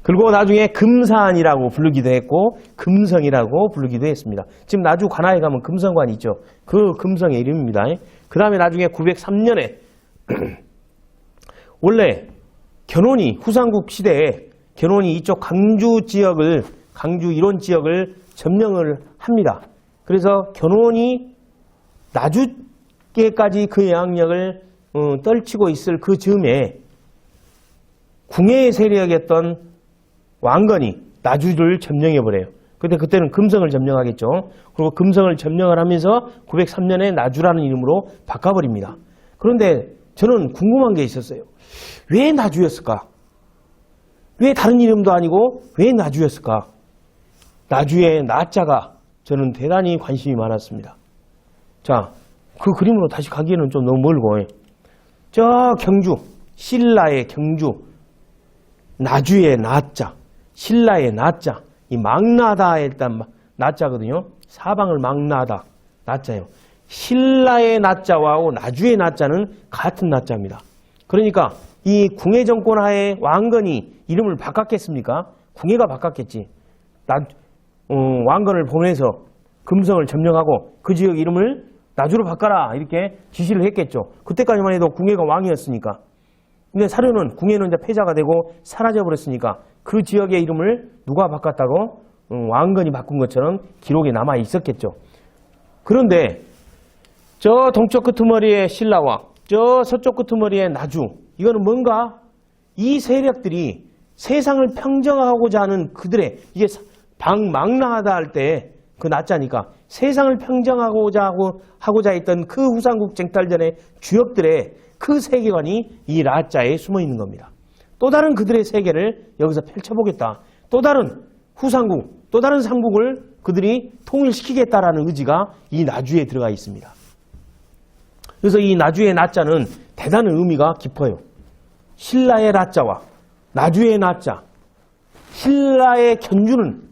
그리고 나중에 금산이라고 부르기도 했고 금성이라고 부르기도 했습니다. 지금 나주 관아에 가면 금성관이 있죠. 그 금성의 이름입니다. 그 다음에 나중에 903년에 원래 견훤이 후삼국 시대에 견훤이 이쪽 강주 이론 지역을 점령을 합니다. 그래서 견훤이 나주계까지 그 영향력을 떨치고 있을 그 즈음에 궁예의 세력이었던 왕건이 나주를 점령해버려요. 그때는 금성을 점령하겠죠. 그리고 금성을 점령을 하면서 903년에 나주라는 이름으로 바꿔버립니다. 그런데 저는 궁금한 게 있었어요. 왜 나주였을까? 왜 다른 이름도 아니고 왜 나주였을까? 나주의 나자가 저는 대단히 관심이 많았습니다. 자, 그 그림으로 다시 가기에는 좀 너무 멀고, 저 경주, 신라의 경주, 나주의 나자, 신라의 나자, 이 망나다에 일단 나자거든요. 사방을 망나다, 나자예요. 신라의 나자와 나주의 나자는 같은 나자입니다. 그러니까 이 궁예 정권 하에 왕건이 이름을 바꿨겠습니까? 궁예가 바꿨겠지. 왕건을 보내서 금성을 점령하고 그 지역 이름을 나주로 바꿔라 이렇게 지시를 했겠죠. 그때까지만 해도 궁예가 왕이었으니까. 근데 사료는 궁예는 이제 패자가 되고 사라져 버렸으니까 그 지역의 이름을 누가 바꿨다고 왕건이 바꾼 것처럼 기록에 남아 있었겠죠. 그런데 저 동쪽 끄트머리의 신라왕, 저 서쪽 끄트머리의 나주, 이거는 뭔가 이 세력들이 세상을 평정하고자 하는 그들의, 이게 망나하다 할 때 그 나자니까 세상을 평정하고자 했던 그 후삼국 쟁탈전의 주역들의 그 세계관이 이 나자에 숨어 있는 겁니다. 또 다른 그들의 세계를 여기서 펼쳐보겠다. 또 다른 후삼국, 또 다른 삼국을 그들이 통일시키겠다라는 의지가 이 나주에 들어가 있습니다. 그래서 이 나주의 나자는 대단한 의미가 깊어요. 신라의 나자와 나주의 나자, 신라의 견주는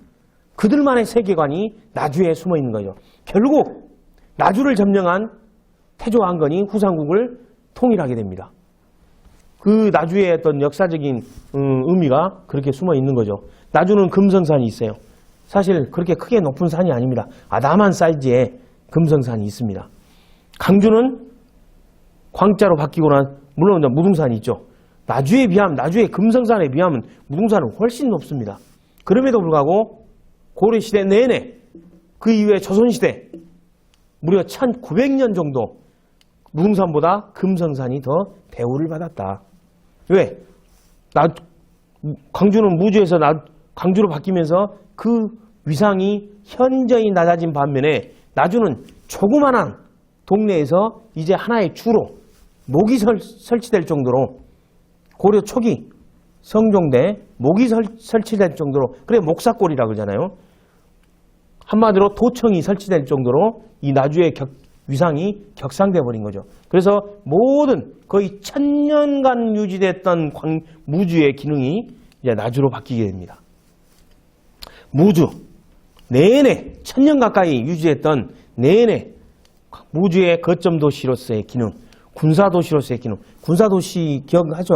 그들만의 세계관이 나주에 숨어 있는 거죠. 결국 나주를 점령한 태조 왕건이 후삼국을 통일하게 됩니다. 그 나주의 어떤 역사적인 의미가 그렇게 숨어 있는 거죠. 나주는 금성산이 있어요. 사실 그렇게 크게 높은 산이 아닙니다. 아담한 사이즈의 금성산이 있습니다. 강주는 광자로 바뀌고 난 물론 무등산이 있죠. 나주에 비하면, 나주의 금성산에 비하면 무등산은 훨씬 높습니다. 그럼에도 불구하고 고려시대 내내 그 이후에 조선시대 무려 1900년 정도 무등산보다 금성산이 더 대우를 받았다. 왜? 광주는 무주에서 강주로 바뀌면서 그 위상이 현저히 낮아진 반면에 나주는 조그만한 동네에서 이제 하나의 주로 목이 설치될 정도로 고려 초기 성종대 목이 설치될 정도로, 그래 목사골이라고 그러잖아요. 한마디로 도청이 설치될 정도로 이 나주의 위상이 격상돼 버린 거죠. 그래서 모든 거의 1000년간 유지됐던 무주의 기능이 이제 나주로 바뀌게 됩니다. 무주 내내 1000년 가까이 유지했던 내내 무주의 거점 도시로서의 기능, 군사 도시로서의 기능. 군사 도시 기억하죠?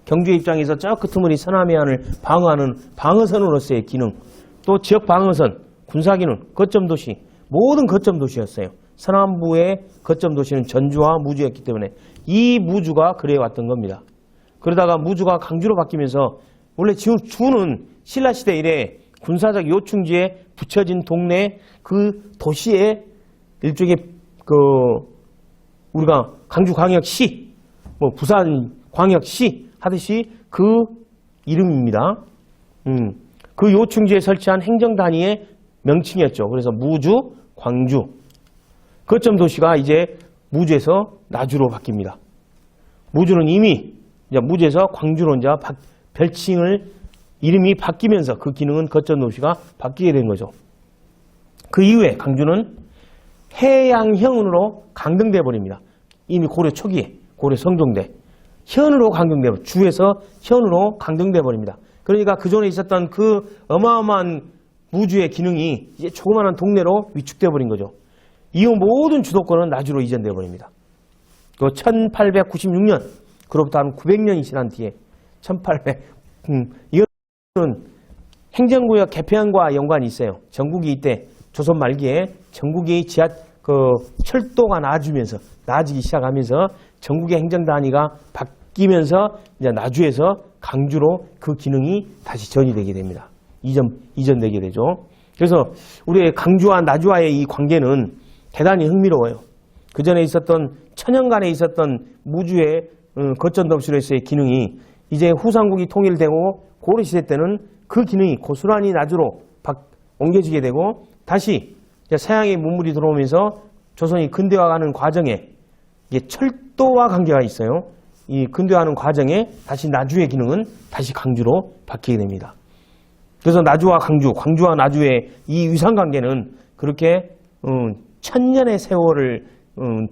경주의 입장에서 저 끄트머리 서남해안을 방어하는 방어선으로서의 기능, 또 지역 방어선, 군사 기능, 거점 도시, 모든 거점 도시였어요. 서남부의 거점 도시는 전주와 무주였기 때문에 이 무주가 그래 왔던 겁니다. 그러다가 무주가 강주로 바뀌면서 원래 주는 신라시대 이래 군사적 요충지에 붙여진 동네 그 도시의 일종의 우리가 강주광역시, 부산광역시 하듯이 그 이름입니다. 그 요충지에 설치한 행정단위의 명칭이었죠. 그래서 무주, 광주. 거점 도시가 이제 무주에서 나주로 바뀝니다. 무주는 이미 이제 무주에서 광주로 이제 별칭을 이름이 바뀌면서 그 기능은 거점 도시가 바뀌게 된 거죠. 그 이후에 강주는 해양형으로 강등돼 버립니다. 이미 고려 초기에 고려 성종대 현으로 강등돼 버립니다. 주에서 현으로 강등돼 버립니다. 그러니까 그 전에 있었던 그 어마어마한 무주의 기능이 이제 조그마한 동네로 위축돼 버린 거죠. 이후 모든 주도권은 나주로 이전돼 버립니다. 그 1896년 그로부터 한 900년이 지난 뒤에 이거는 행정구역 개편과 연관이 있어요. 전국이 이때 조선 말기에 전국이 철도가 나아지기 시작하면서 전국의 행정단위가 바뀌면서 이제 나주에서 강주로 그 기능이 다시 전이되게 됩니다. 이전되게 되죠. 그래서 우리의 강주와 나주와의 이 관계는 대단히 흥미로워요. 그 전에 있었던 천년간에 있었던 무주의 거점도시로서의 기능이 이제 후삼국이 통일되고 고려시대 때는 그 기능이 고스란히 나주로 옮겨지게 되고 다시 서양의 문물이 들어오면서 조선이 근대화가는 과정에 이게 또와 관계가 있어요. 이 근대화하는 과정에 다시 나주의 기능은 다시 강주로 바뀌게 됩니다. 그래서 나주와 강주, 광주와 나주의 이 위상관계는 그렇게 천년의 세월을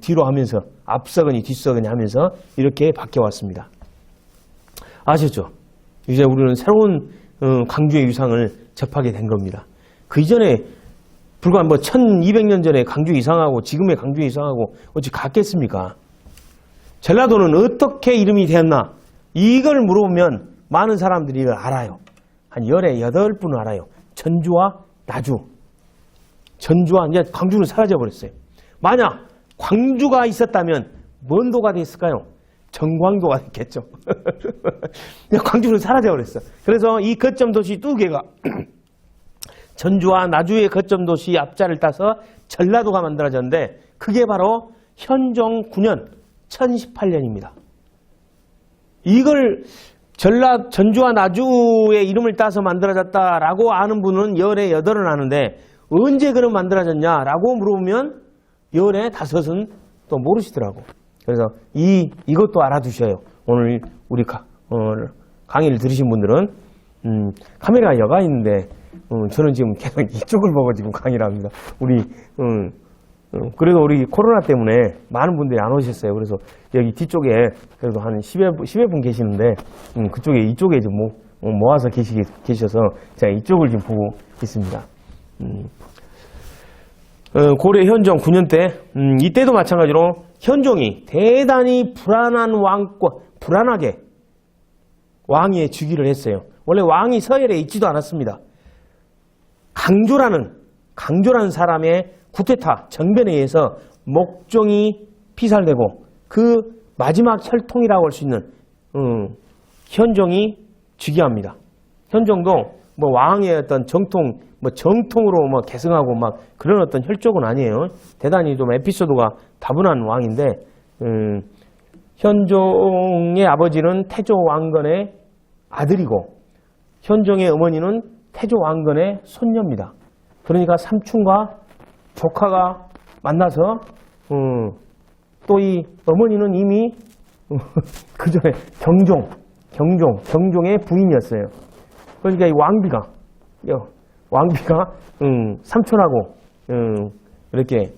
뒤로 하면서 앞서거니 뒤서거니 하면서 이렇게 바뀌어왔습니다. 아셨죠? 이제 우리는 새로운 강주의 위상을 접하게 된 겁니다. 그 이전에 불과 1200년 전에 강주 이상하고 지금의 강주 이상하고 어찌 같겠습니까? 전라도는 어떻게 이름이 되었나? 이걸 물어보면 많은 사람들이 이걸 알아요. 한 18분은 알아요. 전주와 나주. 전주와 이제 광주는 사라져 버렸어요. 만약 광주가 있었다면 뭔 도가 됐을까요? 정광도가 됐겠죠. 광주는 사라져 버렸어. 그래서 이 거점 도시 두 개가 전주와 나주의 거점 도시 앞자를 따서 전라도가 만들어졌는데 그게 바로 현종 9년 1018년입니다. 이걸 전주와 나주의 이름을 따서 만들어졌다라고 아는 분은 18은 아는데 언제 그럼 만들어졌냐라고 물어보면 15은 또 모르시더라고. 그래서 이것도 알아두셔요. 오늘 우리 강의를 들으신 분들은 카메라가 여가 있는데 저는 지금 계속 이쪽을 보고 지금 강의를 합니다. 그래도 우리 코로나 때문에 많은 분들이 안 오셨어요. 그래서 여기 뒤쪽에 그래도 한 10여 분 계시는데 이쪽에 좀 모아서 계셔서 제가 이쪽을 지금 보고 있습니다. 고려 현종 9년 때 이때도 마찬가지로 현종이 대단히 불안하게 왕위에 즉위를 했어요. 원래 왕이 서열에 있지도 않았습니다. 강조라는 사람의 쿠데타 정변에 의해서 목종이 피살되고 그 마지막 혈통이라고 할 수 있는 현종이 즉위합니다. 현종도 왕의 어떤 정통으로 계승하고 그런 어떤 혈족은 아니에요. 대단히 좀 에피소드가 다분한 왕인데 현종의 아버지는 태조 왕건의 아들이고 현종의 어머니는 태조 왕건의 손녀입니다. 그러니까 삼촌과 조카가 만나서 또 이 어머니는 이미 그 전에 경종의 부인이었어요. 그러니까 이 왕비가 삼촌하고 이렇게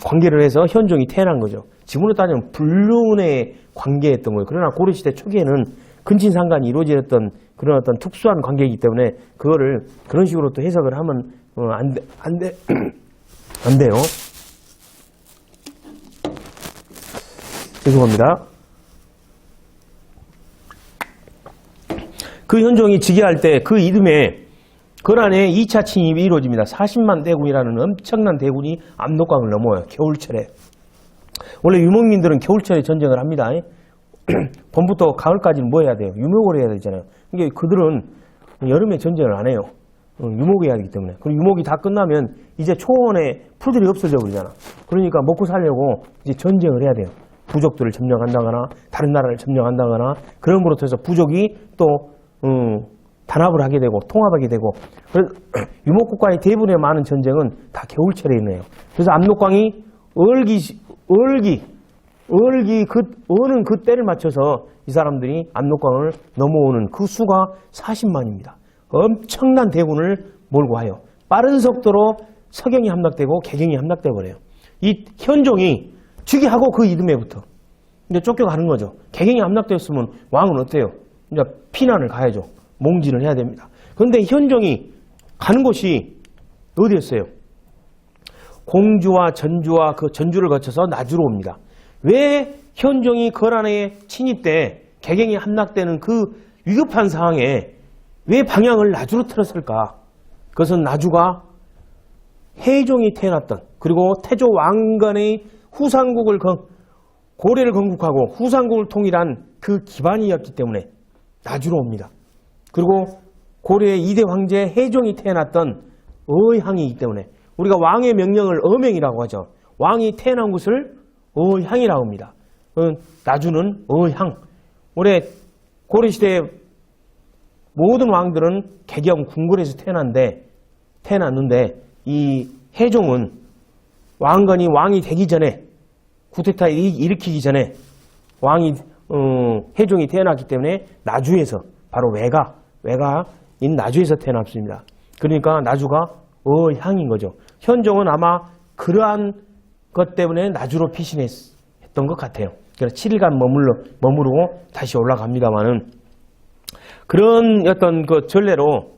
관계를 해서 현종이 태어난 거죠. 지금으로 따지면 불륜의 관계였던 거예요. 그러나 고려시대 초기에는 근친상간이 이루어졌던 그런 어떤 특수한 관계이기 때문에 그거를 그런 식으로 또 해석을 하면 안 돼요. 죄송합니다. 그 현종이 즉위할 때 그 이듬해 거란의 2차 침입이 이루어집니다. 40만 대군이라는 엄청난 대군이 압록강을 넘어요. 겨울철에. 원래 유목민들은 겨울철에 전쟁을 합니다. 봄부터 가을까지는 뭐 해야 돼요? 유목을 해야 되잖아요. 그러니까 그들은 여름에 전쟁을 안 해요. 유목해야 하기 때문에. 그리고 유목이 다 끝나면 이제 초원에 풀들이 없어져 버리잖아. 그러니까 먹고 살려고 이제 전쟁을 해야 돼요. 부족들을 점령한다거나 다른 나라를 점령한다거나 그런 거로 해서 부족이 또 단합을 하게 되고 통합하게 되고 그래서 유목국가의 대부분의 많은 전쟁은 다 겨울철에 있네요. 그래서 압록강이 어는 그 때를 맞춰서 이 사람들이 압록강을 넘어오는 그 수가 40만입니다. 엄청난 대군을 몰고 와요. 빠른 속도로 서경이 함락되고 개경이 함락돼 버려요. 이 현종이 즉위하고 그 이듬해부터 이제 쫓겨가는 거죠. 개경이 함락되었으면 왕은 어때요? 이제 피난을 가야죠. 몽진을 해야 됩니다. 그런데 현종이 가는 곳이 어디였어요? 공주와 전주와 그 전주를 거쳐서 나주로 옵니다. 왜 현종이 거란에 침입 때 개경이 함락되는 그 위급한 상황에 왜 방향을 나주로 틀었을까? 그것은 나주가 해종이 태어났던 그리고 태조 왕건의 후삼국을 고려를 건국하고 후삼국을 통일한 그 기반이었기 때문에 나주로 옵니다. 그리고 고려의 2대 황제 해종이 태어났던 어향이기 때문에 우리가 왕의 명령을 어명이라고 하죠. 왕이 태어난 곳을 어향이라고 합니다. 나주는 어향. 원래 고려시대 모든 왕들은 개경 궁궐에서 태어났는데 이 해종은 왕건이 왕이 되기 전에 쿠데타 일으키기 전에 왕이 해종이 태어났기 때문에 나주에서 바로 외가인 나주에서 태어났습니다. 그러니까 나주가 향인 거죠. 현종은 아마 그러한 것 때문에 나주로 피신했던 것 같아요. 그래서 7일간 머무르고 다시 올라갑니다만은 그런 어떤 그 전례로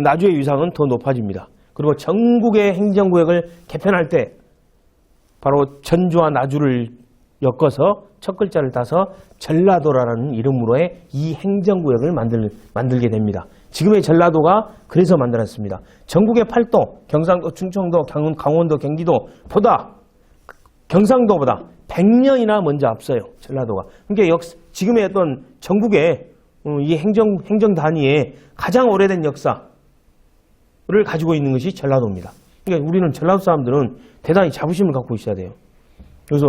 나주의 위상은 더 높아집니다. 그리고 전국의 행정구역을 개편할 때 바로 전주와 나주를 엮어서 첫 글자를 따서 전라도라는 이름으로의 이 행정구역을 만들게 됩니다. 지금의 전라도가 그래서 만들었습니다. 전국의 8도, 경상도, 충청도, 강원도, 경기도보다 경상도보다 100년이나 먼저 앞서요. 전라도가. 그러니까 지금의 어떤 전국의 이 행정 단위의 가장 오래된 역사를 가지고 있는 것이 전라도입니다. 그러니까 우리는 전라도 사람들은 대단히 자부심을 갖고 있어야 돼요. 그래서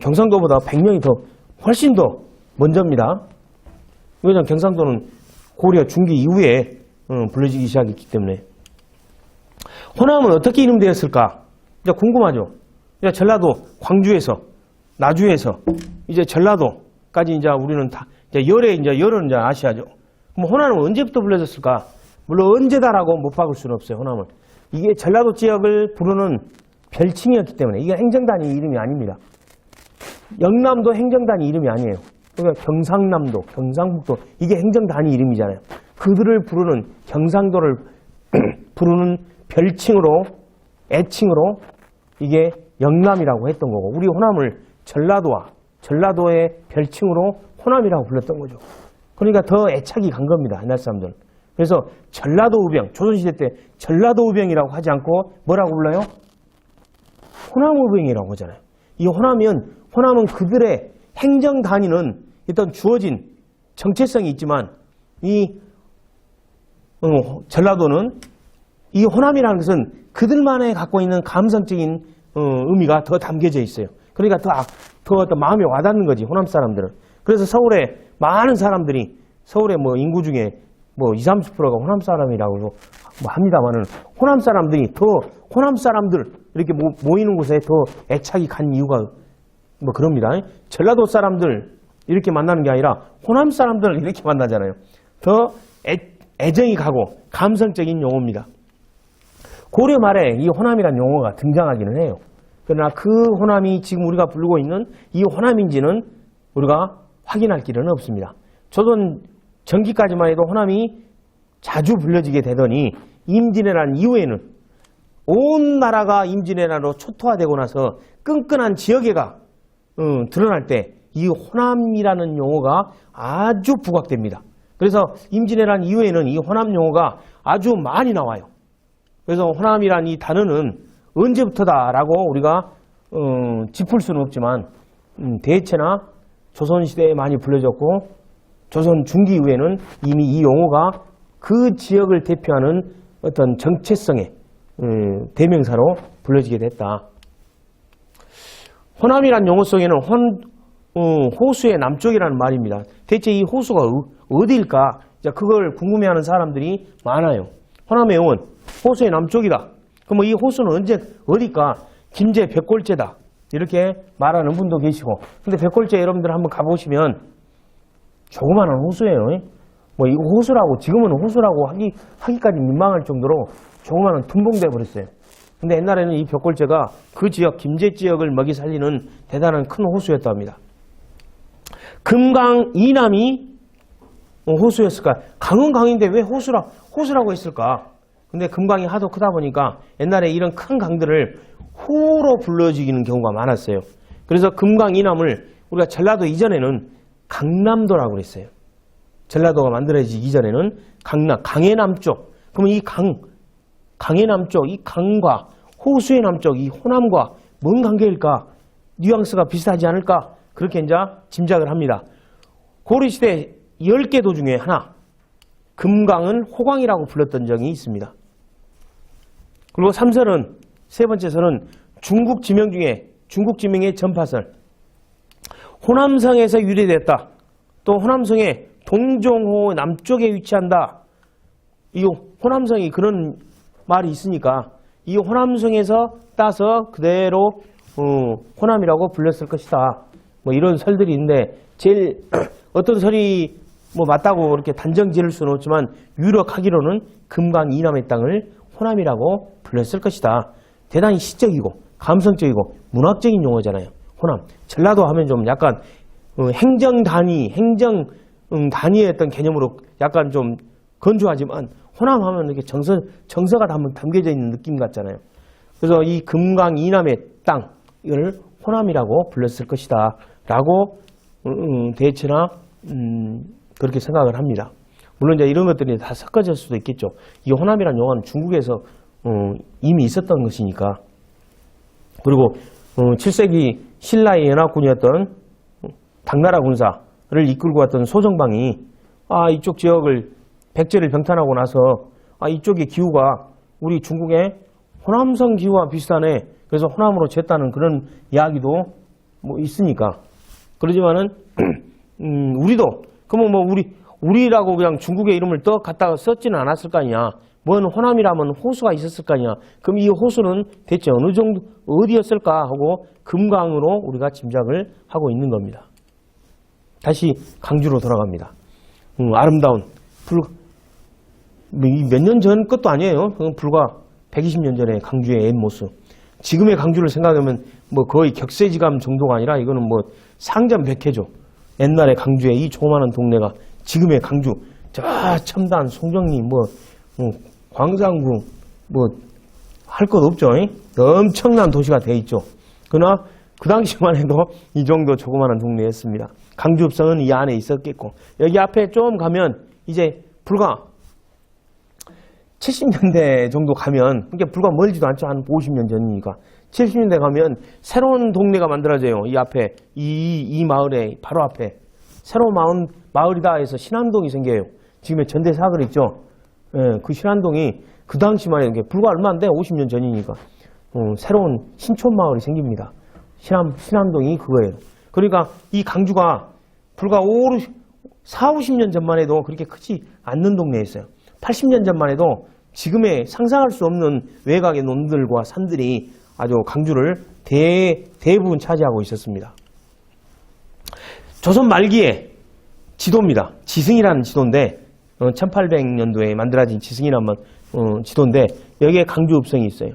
경상도보다 100년이 훨씬 더 먼저입니다. 왜냐하면 경상도는 고려 중기 이후에 불려지기 시작했기 때문에. 호남은 어떻게 이름되었을까? 이제 궁금하죠. 이제 전라도, 광주에서, 나주에서 이제 전라도까지 이제 우리는 다 이제 열은 이제 아시아죠. 그럼 호남은 언제부터 불려졌을까? 물론 언제다라고 못 박을 수는 없어요. 호남은 이게 전라도 지역을 부르는 별칭이었기 때문에 이게 행정단위 이름이 아닙니다. 영남도 행정단위 이름이 아니에요. 그러니까 경상남도, 경상북도 이게 행정단위 이름이잖아요. 그들을 부르는 경상도를 부르는 별칭으로 애칭으로 이게 영남이라고 했던 거고 우리 호남을 전라도의 별칭으로 호남이라고 불렀던 거죠. 그러니까 더 애착이 간 겁니다. 옛날 사람들은. 그래서 전라도우병, 조선시대 때 전라도우병이라고 하지 않고 뭐라고 불러요? 호남우병이라고 하잖아요. 이 호남은 그들의 행정 단위는 일단 주어진 정체성이 있지만 이 전라도는 이 호남이라는 것은 그들만의 갖고 있는 감성적인 의미가 더 담겨져 있어요. 그러니까 더 어떤 마음에 와닿는 거지 호남 사람들은. 그래서 서울에 많은 사람들이 서울의 뭐 인구 중에 뭐 20, 30%가 호남 사람이라고 뭐 합니다만은 호남 사람들이 더 호남 사람들 이렇게 모이는 곳에 더 애착이 간 이유가 뭐 그럽니다. 전라도 사람들 이렇게 만나는 게 아니라 호남 사람들 이렇게 만나잖아요. 더 애정이 가고 감성적인 용어입니다. 고려 말에 이 호남이라는 용어가 등장하기는 해요. 그러나 그 호남이 지금 우리가 부르고 있는 이 호남인지는 우리가 확인할 길은 없습니다. 조선 전기까지만 해도 호남이 자주 불려지게 되더니 임진왜란 이후에는 온 나라가 임진왜란으로 초토화되고 나서 끈끈한 지역애가 드러날 때 이 호남이라는 용어가 아주 부각됩니다. 그래서 임진왜란 이후에는 이 호남 용어가 아주 많이 나와요. 그래서 호남이라는 이 단어는 언제부터다라고 우리가 짚을 수는 없지만 대체나 조선시대에 많이 불려졌고 조선 중기 이후에는 이미 이 용어가 그 지역을 대표하는 어떤 정체성의 대명사로 불려지게 됐다. 호남이라는 용어 속에는 호수의 남쪽이라는 말입니다. 대체 이 호수가 어디일까? 그걸 궁금해하는 사람들이 많아요. 호남의 용은 호수의 남쪽이다. 그럼 이 호수는 어디일까? 김제 백골제다. 이렇게 말하는 분도 계시고. 근데 백골제 여러분들 한번 가보시면 조그마한 호수예요. 뭐 이거 호수라고 지금은 호수라고 하기까지 민망할 정도로 조그마한 tum봉돼 버렸어요. 근데 옛날에는 이 벽골제가 그 지역 김제 지역을 먹이 살리는 대단한 큰 호수였다고 합니다. 금강 이남이 호수였을까? 강은 강인데 왜 호수라고 했을까? 근데 금강이 하도 크다 보니까 옛날에 이런 큰 강들을 호로 불러지기는 경우가 많았어요. 그래서 금강 이남을 우리가 전라도 이전에는 강남도라고 그랬어요. 전라도가 만들어지기 이전에는 강의 남쪽. 그러면 이 강의 남쪽, 이 강과 호수의 남쪽, 이 호남과 뭔 관계일까? 뉘앙스가 비슷하지 않을까? 그렇게 이제 짐작을 합니다. 고려시대 10개 도 중에 하나, 금강은 호광이라고 불렀던 적이 있습니다. 그리고 세 번째 설은 중국 지명 중에 중국 지명의 전파설. 호남성에서 유래됐다. 또 호남성의 동종호 남쪽에 위치한다. 이 호남성이 그런 말이 있으니까 이 호남성에서 따서 그대로 호남이라고 불렸을 것이다. 뭐 이런 설들이 있는데 제일 어떤 설이 뭐 맞다고 그렇게 단정 지을 수는 없지만 유력하기로는 금강 이남의 땅을 호남이라고 불렸을 것이다. 대단히 시적이고 감성적이고 문학적인 용어잖아요. 호남. 전라도 하면 좀 약간 행정 단위의 어떤 개념으로 약간 좀 건조하지만 호남 하면 이렇게 정서가 담겨져 있는 느낌 같잖아요. 그래서 이 금강 이남의 땅을 호남이라고 불렀을 것이다. 라고 대체나 그렇게 생각을 합니다. 물론 이제 이런 것들이 다 섞어질 수도 있겠죠. 이 호남이라는 용어는 중국에서 이미 있었던 것이니까. 그리고 7세기 신라의 연합군이었던 당나라 군사를 이끌고 왔던 소정방이 이쪽 지역을 백제를 병탄하고 나서 이쪽의 기후가 우리 중국의 호남성 기후와 비슷하네. 그래서 호남으로 쟀다는 그런 이야기도 뭐 있으니까. 그러지만은 우리도 그러면 뭐 우리라고 그냥 중국의 이름을 또 갖다가 썼지는 않았을 거 아니냐. 뭔 호남이라면 호수가 있었을 거 아니냐. 그럼 이 호수는 대체 어느 정도 어디였을까 하고 금강으로 우리가 짐작을 하고 있는 겁니다. 다시 강주로 돌아갑니다. 아름다운 몇 년 전 것도 아니에요. 불과 120년 전에 강주의 옛 모습. 지금의 강주를 생각하면 뭐 거의 격세지감 정도가 아니라 이거는 뭐 상점백회죠. 옛날에 강주의 이 조그마한 동네가 지금의 강주 저 첨단 송정리 광산구 할 것 없죠. 엄청난 도시가 돼 있죠. 그러나 그 당시만 해도 이 정도 조그마한 동네였습니다. 강주읍성은 이 안에 있었겠고 여기 앞에 좀 가면 이제 불과 70년대 정도 가면 그게 불과 멀지도 않죠. 한 50년 전이니까 70년대 가면 새로운 동네가 만들어져요. 이 앞에 이 마을에 바로 앞에 새로운 마을이다 해서 신안동이 생겨요. 지금의 전대사거리 있죠. 그 신안동이 그 당시만 해도 불과 얼마 안 돼. 50년 전이니까 새로운 신촌 마을이 생깁니다. 신안동이 그거예요. 그러니까 이 강주가 불과 4, 50년 전만 해도 그렇게 크지 않는 동네였어요. 80년 전만 해도 지금의 상상할 수 없는 외곽의 논들과 산들이 아주 강주를 대부분 차지하고 있었습니다. 조선 말기에 지도입니다. 지승이라는 지도인데 1800년도에 만들어진 지승이라는 지도인데 여기에 강주읍성이 있어요.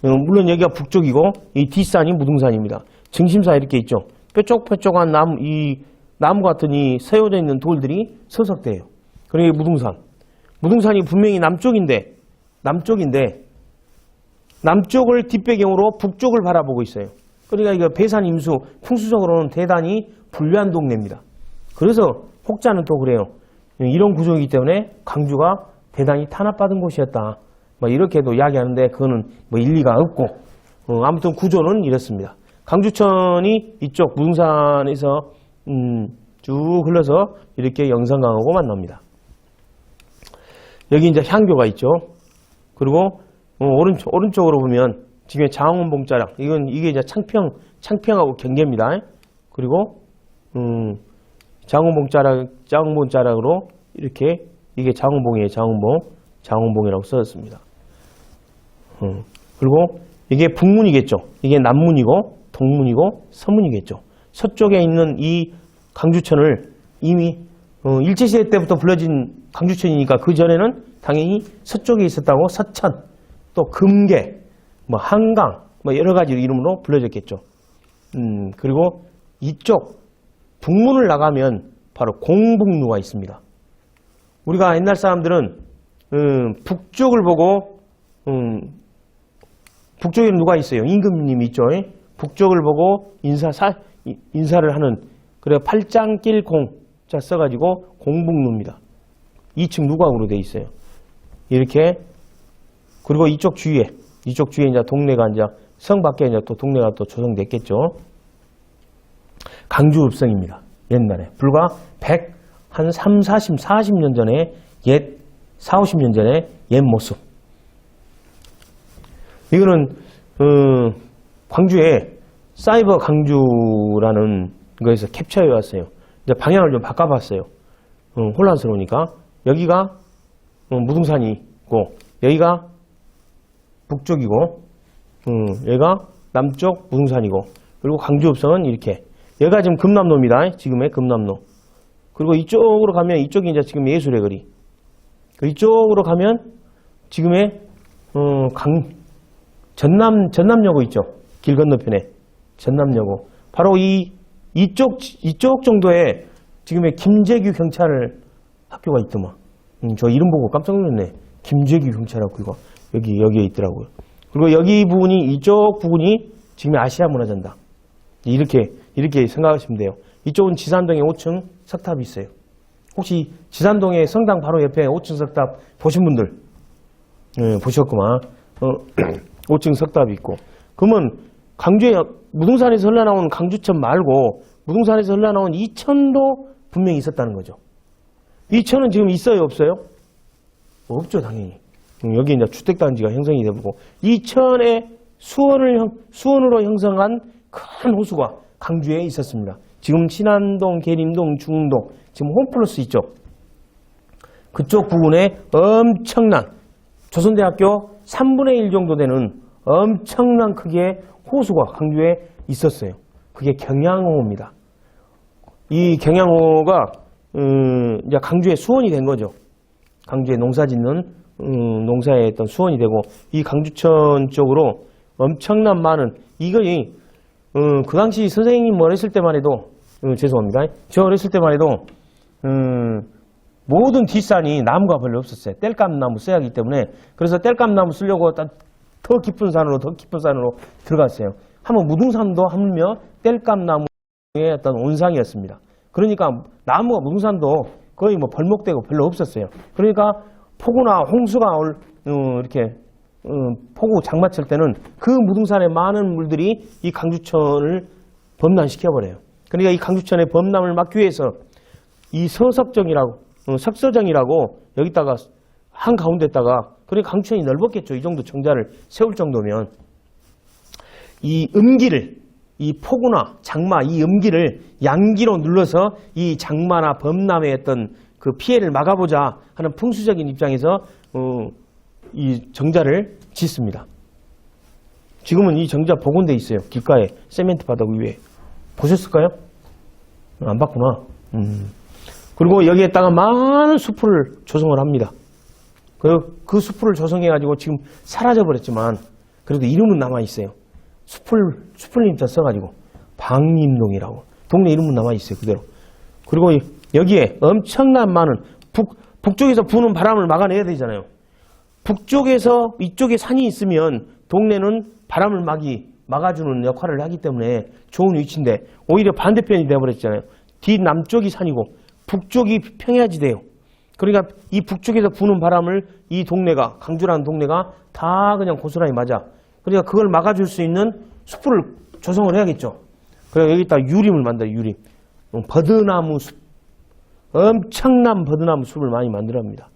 물론 여기가 북쪽이고 이 뒷산이 무등산입니다. 중심사에 이렇게 있죠. 뾰족뾰족한 나무 같은 이 세워져 있는 돌들이 서석대예요. 그리고 무등산이 분명히 남쪽인데 남쪽을 뒷배경으로 북쪽을 바라보고 있어요. 그러니까 이거 배산 임수 풍수적으로는 대단히 불리한 동네입니다. 그래서 혹자는 또 그래요. 이런 구조이기 때문에 강주가 대단히 탄압받은 곳이었다. 이렇게도 이야기하는데 그거는 일리가 없고 아무튼 구조는 이렇습니다. 강주천이 이쪽 무등산에서 쭉 흘러서 이렇게 영산강하고 만납니다. 여기 이제 향교가 있죠. 그리고 오른쪽으로 보면 지금 장원봉자락 이게 이제 창평하고 경계입니다. 그리고 장원봉자락으로 이렇게 이게 장원봉이에요. 장원봉이라고 써졌습니다. 그리고 이게 북문이겠죠. 이게 남문이고 동문이고 서문이겠죠. 서쪽에 있는 이 강주천을 이미 일제시대 때부터 불려진 강주천이니까 그 전에는 당연히 서쪽에 있었다고 서천, 또 금계, 한강, 여러 가지 이름으로 불려졌겠죠. 그리고 이쪽 북문을 나가면 바로 공북루가 있습니다. 우리가 옛날 사람들은 북쪽을 보고 북쪽에는 누가 있어요? 임금님이 있죠. 북쪽을 보고 인사를 하는 그래서 팔짱길 공자 써가지고 공북루입니다. 2층 누각으로 돼 있어요. 이렇게 그리고 이쪽 주위에 이제 동네가 이제 성 밖에 이제 또 동네가 또 조성됐겠죠. 강주읍성입니다. 옛날에 불과 40년 전에 40-50년 전에 옛 모습. 이거는 광주에 사이버 강주라는 거에서 캡처해 왔어요. 이제 방향을 좀 바꿔봤어요. 혼란스러우니까 여기가 무등산이 있고 여기가 북쪽이고 여기가 남쪽 무등산이고, 그리고 강주읍성은 이렇게. 여기가 지금 금남로입니다. 지금의 금남로. 그리고 이쪽으로 가면 이쪽이 이제 지금 예술의 거리. 이쪽으로 가면 지금의 전남여고 있죠. 길 건너편에 전남여고. 바로 이쪽 정도에 지금의 김재규 경찰 학교가 있더만. 저 이름 보고 깜짝 놀랐네. 김재규 경찰 학교가 여기에 있더라고요. 그리고 여기 부분이, 이쪽 부분이 지금의 아시아 문화전당. 이렇게 생각하시면 돼요. 이쪽은 지산동에 5층 석탑이 있어요. 혹시 지산동에 성당 바로 옆에 5층 석탑 보신 분들? 보셨구만. 5층 석탑이 있고. 그러면 강주에, 무등산에서 흘러나온 강주천 말고 무등산에서 흘러나온 이천도 분명히 있었다는 거죠. 이천은 지금 있어요, 없어요? 없죠, 당연히. 여기 이제 주택단지가 형성이 되고, 이천의 수원으로 형성한 큰 호수가 강주에 있었습니다. 지금 신안동, 계림동, 중흥동, 지금 홈플러스 있죠. 그쪽 부분에 엄청난 조선대학교 3분의 1 정도 되는 엄청난 크기의 호수가 강주에 있었어요. 그게 경양호입니다. 이 경양호가 이제 강주의 수원이 된 거죠. 강주에 농사짓는 농사에 어떤 수원이 되고, 이 강주천 쪽으로 엄청난 많은, 이거이 그 당시 선생님 어렸을 때만 해도, 죄송합니다. 저 어렸을 때만 해도 모든 뒷산이 나무가 별로 없었어요. 땔감나무 써야 하기 때문에. 그래서 땔감나무 쓰려고 더 깊은 산으로 들어갔어요. 한번 무등산도 하물며 땔감나무의 어떤 온상이었습니다. 그러니까 나무가 무등산도 거의 뭐 벌목되고 별로 없었어요. 그러니까 폭우나 홍수가 이렇게 폭우 장마칠 때는 그 무등산의 많은 물들이 이 강주천을 범람시켜버려요. 그러니까 이 강주천의 범람을 막기 위해서 이 석서정이라고 여기다가 한가운데다가, 그러니까 강주천이 넓었겠죠. 이 정도 정자를 세울 정도면. 이 음기를, 이 폭우나 장마, 이 음기를 양기로 눌러서 이 장마나 범람의 어떤 그 피해를 막아보자 하는 풍수적인 입장에서 이 정자를 짓습니다. 지금은 이 정자 복원돼 있어요. 길가에 세멘트 바닥 위에. 보셨을까요? 안 봤구나. 그리고 여기에다가 많은 숲을 조성을 합니다. 그 숲을 조성해가지고 지금 사라져버렸지만 그래도 이름은 남아있어요. 숲을림자 써가지고 방림동이라고. 동네 이름은 남아있어요. 그대로. 그리고 여기에 엄청난 많은 북쪽에서 부는 바람을 막아내야 되잖아요. 북쪽에서 이쪽에 산이 있으면 동네는 바람을 막아주는 역할을 하기 때문에 좋은 위치인데, 오히려 반대편이 되어버렸잖아요. 뒤남쪽이 산이고 북쪽이 평야지대요. 그러니까 이 북쪽에서 부는 바람을 이 동네가, 강주라는 동네가 다 그냥 고스란히 맞아. 그러니까 그걸 막아줄 수 있는 숲을 조성을 해야겠죠. 그래서 여기다 유림을 만들어요. 유림. 버드나무 숲. 엄청난 버드나무 숲을 많이 만들어합니다.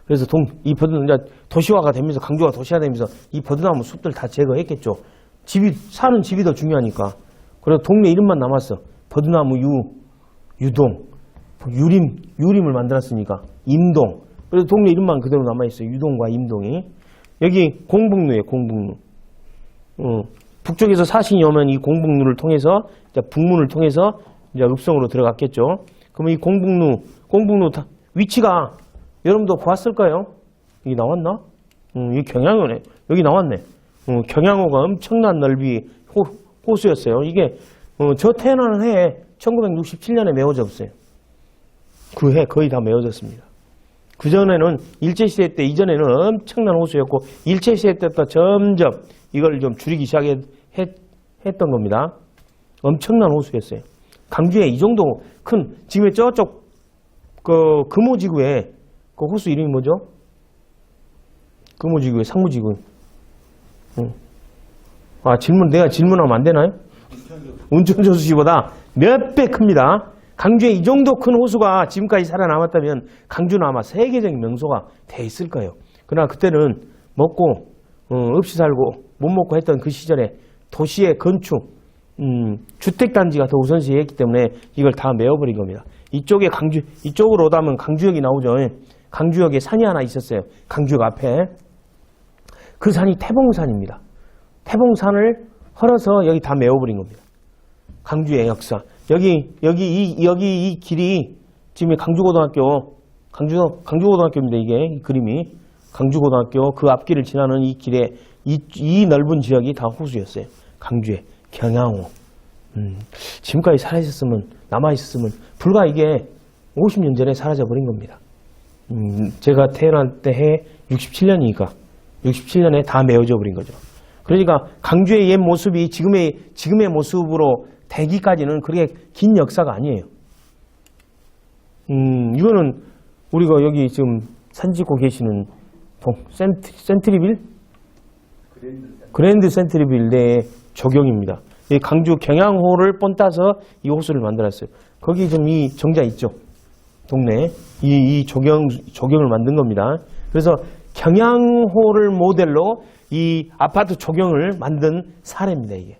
그래서 이제 도시화가 되면서, 강주가 도시화 되면서 이 버드나무 숲들 다 제거했겠죠. 사는 집이 더 중요하니까. 그래서 동네 이름만 남았어. 버드나무 유동. 유림을 만들었으니까. 임동. 그래서 동네 이름만 그대로 남아있어요. 유동과 임동이. 여기 공북루예요. 공북루. 북쪽에서 사신이 오면 이 공북루를 통해서, 이제 북문을 통해서 이제 읍성으로 들어갔겠죠. 그러면 이 공북루 위치가 여러분도 보았을 거예요. 여기 나왔나? 이 경양호네. 여기 나왔네. 경양호가 엄청난 넓이 호수였어요. 이게 저 태어나는 해에 1967년에 메워졌어요. 그 해 거의 다 메워졌습니다. 그전에는 일제시대 때, 이전에는 엄청난 호수였고, 일제시대 때부터 점점 이걸 좀 줄이기 시작했던 겁니다. 엄청난 호수였어요. 강주에 이 정도 큰, 지금 저쪽 금호지구에 그 호수 이름이 뭐죠? 금호지구에 상무지구. 내가 질문하면 안 되나요? 운천저수지보다 몇 배 큽니다. 강주에 이 정도 큰 호수가 지금까지 살아남았다면 강주는 아마 세계적인 명소가 돼 있을 거예요. 그러나 그때는 먹고 없이 살고 못 먹고 했던 그 시절에 도시의 건축, 주택단지가 더 우선시했기 때문에 이걸 다 메워버린 겁니다. 이쪽으로 오다면 강주역이 나오죠. 강주역에 산이 하나 있었어요. 강주역 앞에. 그 산이 태봉산입니다. 태봉산을 헐어서 여기 다 메워버린 겁니다. 강주의 역사. 여기 이 길이 지금 강주고등학교입니다. 이게 이 그림이 강주고등학교 그 앞길을 지나는 이 길에 이 넓은 지역이 다 호수였어요. 강주의 경양호. 지금까지 남아있었으면 불과 이게 50년 전에 사라져버린 겁니다. 제가 태어날 때 해 67년이니까 67년에 다 메워져 버린 거죠. 그러니까 강주의 옛 모습이 지금의 모습으로 되기까지는 그렇게 긴 역사가 아니에요. 이거는 우리가 여기 지금 사진 찍고 계시는 센트리빌? 그랜드 센트리빌 내의 조경입니다. 이 강주 경양호를 본따서 이 호수를 만들었어요. 거기 좀 이 정자 있죠? 동네에. 이 조경을 만든 겁니다. 그래서 경양호를 모델로 이 아파트 조경을 만든 사례입니다, 이게.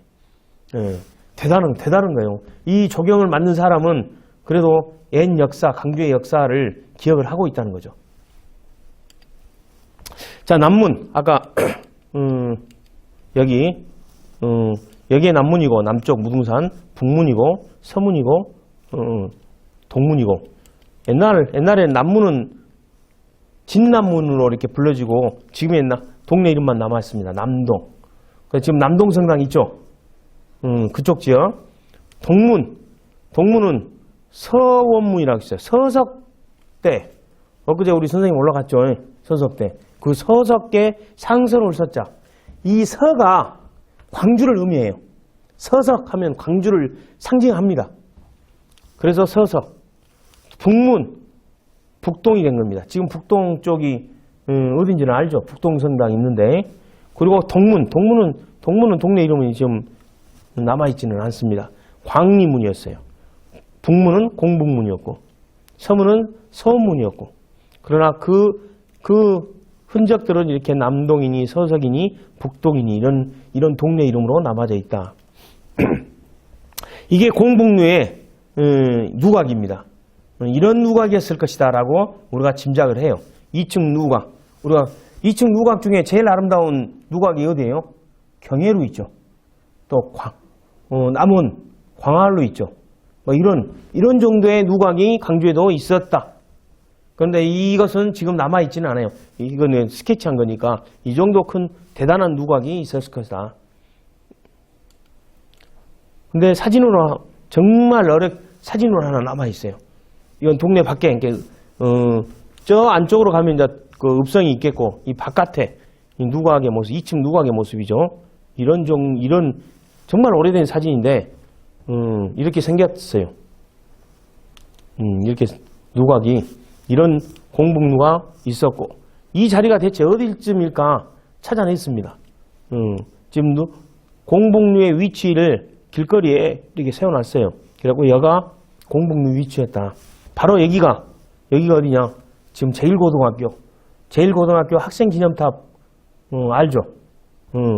예, 대단한 거예요. 이 조경을 만든 사람은 그래도 옛 역사, 강주의 역사를 기억을 하고 있다는 거죠. 자, 남문. 아까, 여기에 남문이고, 남쪽 무등산, 북문이고, 서문이고, 동문이고. 옛날에 남문은 진남문으로 이렇게 불러지고, 지금의 동네 이름만 남아있습니다. 남동. 지금 남동 성당 있죠? 그쪽 지역. 동문은 서원문이라고 있어요. 서석대. 엊그제 우리 선생님 올라갔죠? 서석대. 그 서석계 상서로울 서자. 이 서가 광주를 의미해요. 서석하면 광주를 상징합니다. 그래서 서석. 북동이 된 겁니다. 지금 북동 쪽이 어딘지는 알죠? 북동 성당 있는데. 그리고 동문은 동네 이름이 지금 남아있지는 않습니다. 광리문이었어요. 북문은 공북문이었고, 서문은 서문이었고, 그러나 그 흔적들은 이렇게 남동이니 서석이니 북동이니 이런 동네 이름으로 남아져 있다. 이게 공북루의 누각입니다. 이런 누각이었을 것이다 라고 우리가 짐작을 해요. 2층 누각. 우리가 2층 누각 중에 제일 아름다운 누각이 어디예요? 경회로 있죠. 또 남원, 광활로 있죠. 뭐 이런 정도의 누각이 강주에도 있었다. 그런데 이것은 지금 남아있지는 않아요. 이거는 스케치한 거니까 이 정도 큰 대단한 누각이 있었을 것이다. 근데 정말 사진으로 하나 남아있어요. 이건 동네 밖에, 저 안쪽으로 가면 이제 그 읍성이 있겠고, 이 바깥에 이 누각의 모습, 2층 누각의 모습이죠. 이런 정말 오래된 사진인데, 이렇게 생겼어요. 이렇게 누각이, 이런 공북루가 있었고, 이 자리가 대체 어디쯤일까 찾아냈습니다. 지금 공북루의 위치를 길거리에 이렇게 세워놨어요. 그래갖고 여가 공북루 위치였다. 바로 여기가 어디냐? 지금 제일고등학교 학생기념탑, 알죠?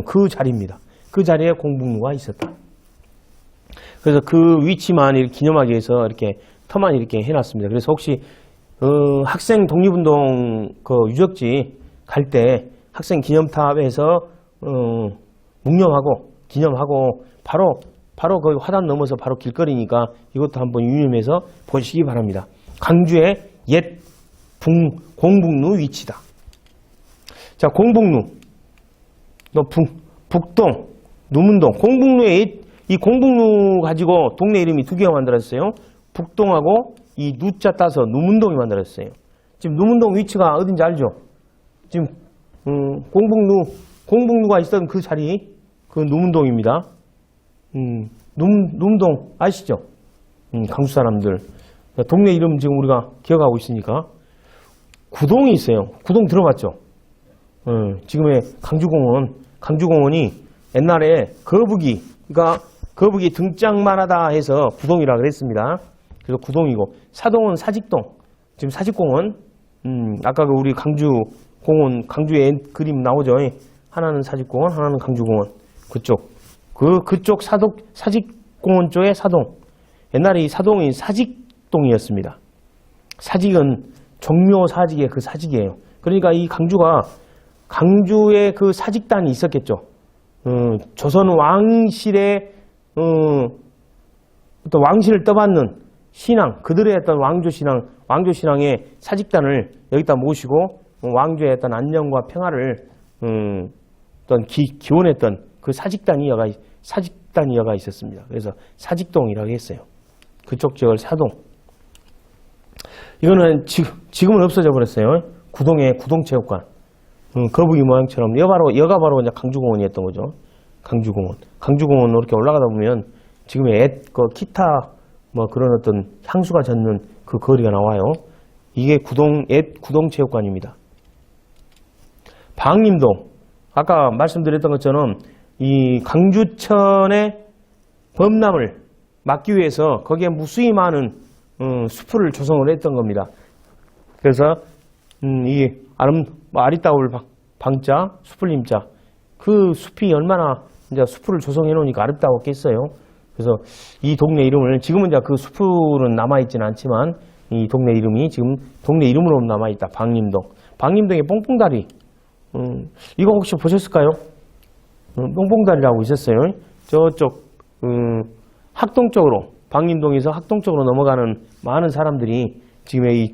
그 자리입니다. 그 자리에 공북루가 있었다. 그래서 그 위치만 이렇게 기념하기 위해서 이렇게 터만 이렇게 해놨습니다. 그래서 혹시 학생 독립운동 그 유적지 갈 때 학생 기념탑에서 묵념하고 기념하고 바로 거기 화단 넘어서 바로 길거리니까 이것도 한번 유념해서 보시기 바랍니다. 강주의 옛 공북루 위치다. 자, 공북루, 북동, 누문동, 공북루에 이 공북루 가지고 동네 이름이 두 개가 만들었어요. 북동하고 이 누자 따서 누문동이 만들었어요. 지금 누문동 위치가 어딘지 알죠? 지금 공북루가 있었던 그 자리, 그 누문동입니다. 누문동 아시죠? 강수 사람들. 동네 이름 지금 우리가 기억하고 있으니까. 구동이 있어요. 구동 들어봤죠? 지금의 강주공원이 옛날에 거북이 등짝만 하다 해서 구동이라 그랬습니다. 그래서 구동이고, 사동은 사직동. 지금 사직공원. 아까 우리 강주의 그림 나오죠? 하나는 사직공원, 하나는 강주공원. 그쪽 사직공원 쪽에 사동. 옛날에 이 사동이 사직동이었습니다. 사직은 종묘사직의 그 사직이에요. 그러니까 이 강주에 그 사직단이 있었겠죠. 조선 왕실의 어떤 왕실을 떠받는 신앙, 그들의 어떤 왕조 신앙의 사직단을 여기다 모시고 왕조의 어떤 안녕과 평화를 어떤 기원했던 그 사직단이 여가 있었습니다. 그래서 사직동이라고 했어요. 그쪽 지역을 사동. 이거는 지금은 없어져 버렸어요. 구동의 구동체육관. 거북이 모양처럼 여가 바로 이제 강주공원이었던 거죠. 강주공원 이렇게 올라가다 보면 지금의 기타 뭐 그런 어떤 향수가 젖는 그 거리가 나와요. 이게 구동체육관입니다. 방림동. 아까 말씀드렸던 것처럼 이 강주천의 범람을 막기 위해서 거기에 무수히 많은 숲을 조성을 했던 겁니다. 그래서 이 아리따울 방자, 숲을 임자, 그 숲이 얼마나 이제 숲을 조성해 놓으니까 아름다웠겠어요. 그래서 이 동네 이름을 지금은 이제 그 숲은 남아 있지는 않지만 이 동네 이름이 지금 동네 이름으로 남아 있다. 방림동. 방림동의 뽕뽕다리. 이거 혹시 보셨을까요? 뽕뽕다리라고 있었어요. 저쪽 학동 쪽으로 방림동에서 학동 쪽으로 넘어가는 많은 사람들이 지금의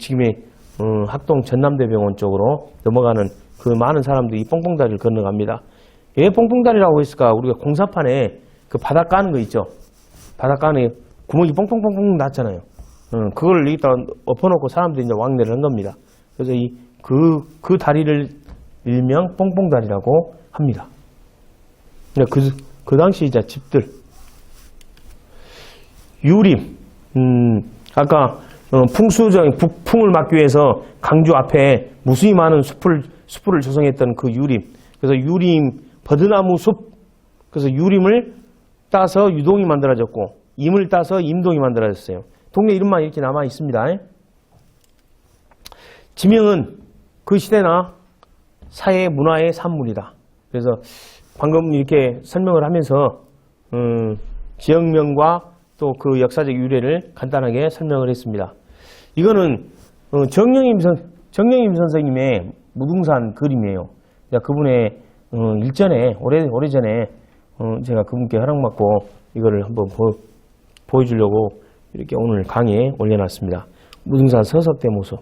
학동 전남대병원 쪽으로 넘어가는 그 많은 사람들이 뽕뽕다리를 건너갑니다. 왜 뽕뽕다리라고 했을까? 우리가 공사판에 그 바닥 까는 거 있죠. 바닥 안에 구멍이 뽕뽕뽕뽕 났잖아요. 그걸 여기다 엎어놓고 사람들이 이제 왕래를 한 겁니다. 그래서 그 다리를 일명 뽕뽕다리라고 합니다. 그 당시 이제 집들. 유림. 아까 북풍을 막기 위해서 강주 앞에 무수히 많은 숲을 조성했던 그 유림. 그래서 유림, 버드나무 숲. 그래서 유림을 따서 유동이 만들어졌고, 임을 따서 임동이 만들어졌어요. 동네 이름만 이렇게 남아 있습니다. 지명은 그 시대나 사회 문화의 산물이다. 그래서 방금 이렇게 설명을 하면서 지역명과 또 그 역사적 유래를 간단하게 설명을 했습니다. 이거는 정영임 선생님의 무등산 그림이에요. 그분의 일전에 오래전에 제가 그분께 허락받고 이거를 한번 보여주려고 이렇게 오늘 강의에 올려놨습니다. 무등산 서석대 모습.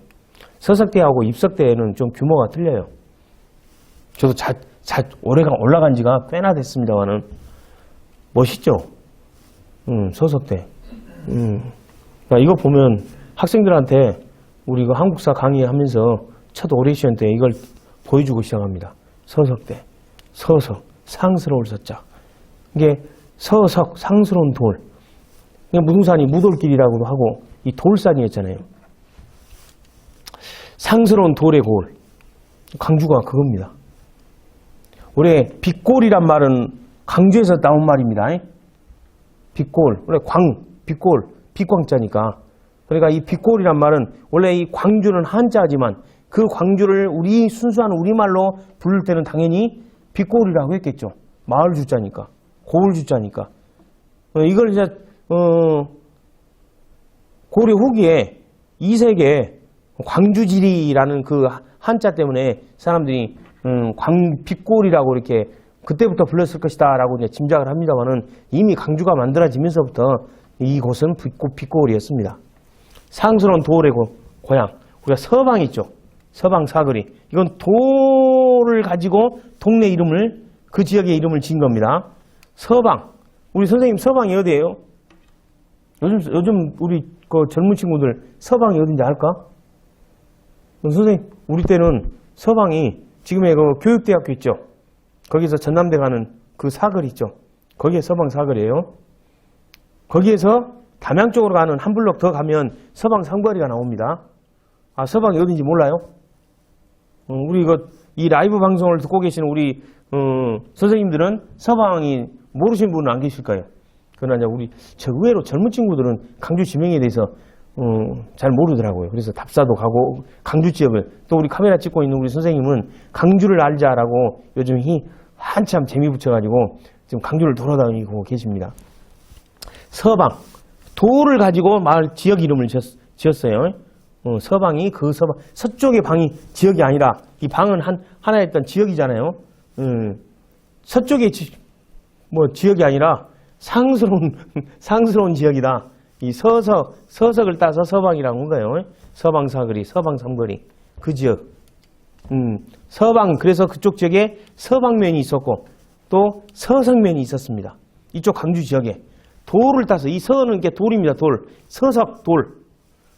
서석대하고 입석대는 좀 규모가 틀려요. 저도 올라간 지가 꽤나 됐습니다만은 멋있죠? 서석대. 이거 보면 학생들한테 우리 그 한국사 강의하면서 첫 오레이션 때 이걸 보여주고 시작합니다. 서석대. 서석. 상스러울 서자. 이게 서석, 상스러운 돌. 무등산이 무돌길이라고도 하고 이 돌산이었잖아요. 상스러운 돌의 골. 강주가 그겁니다. 원래 빛골이란 말은 강주에서 나온 말입니다. 빛골. 원래 빛골. 빛광자니까. 그러니까 이 빛골이란 말은 원래 이 광주는 한자지만 그 광주를 순수한 우리말로 부를 때는 당연히 빛골이라고 했겠죠. 마을 주자니까. 고을 주자니까. 이걸 이제 고려 후기에 이색에 광주지리라는 그 한자 때문에 사람들이 빛골이라고 이렇게 그때부터 불렀을 것이다 라고 이제 짐작을 합니다만은 이미 강주가 만들어지면서부터 이곳은 빛골이었습니다. 상스러운 돌의 고향. 우리가 서방 있죠. 서방 사거리. 이건 돌을 가지고 동네 이름을, 그 지역의 이름을 지은 겁니다. 서방. 우리 선생님 서방이 어디예요? 요즘 우리 그 젊은 친구들 서방이 어딘지 알까? 선생님, 우리 때는 서방이 지금의 그 교육대학교 있죠? 거기서 전남대 가는 그 사거리 있죠? 거기에 서방 사거리예요. 거기에서 담양 쪽으로 가는 한 블록 더 가면 서방 상거리가 나옵니다. 아, 서방이 어딘지 몰라요? 우리 이 라이브 방송을 듣고 계시는 우리 선생님들은 서방이 모르시는 분은 안 계실까요? 그러나 우리 의외로 젊은 친구들은 강주 지명에 대해서 잘 모르더라고요. 그래서 답사도 가고 강주 지역을 또 우리 카메라 찍고 있는 우리 선생님은 강주를 알자라고 요즘 한참 재미 붙여가지고 지금 강주를 돌아다니고 계십니다. 서방. 돌을 가지고 마을 지역 이름을 지었어요. 서방이 그 서방, 서쪽의 방이 지역이 아니라 이 방은 하나였던 지역이잖아요. 서쪽의 뭐 지역이 아니라 상스러운 지역이다. 이 서석을 따서 서방이라고 한 거예요. 서방 사거리, 서방 삼거리. 그 지역. 서방, 그래서 그쪽 지역에 서방면이 있었고, 또 서석면이 있었습니다. 이쪽 광주 지역에. 돌을 따서, 이 서는 게 돌입니다. 돌. 서석, 돌.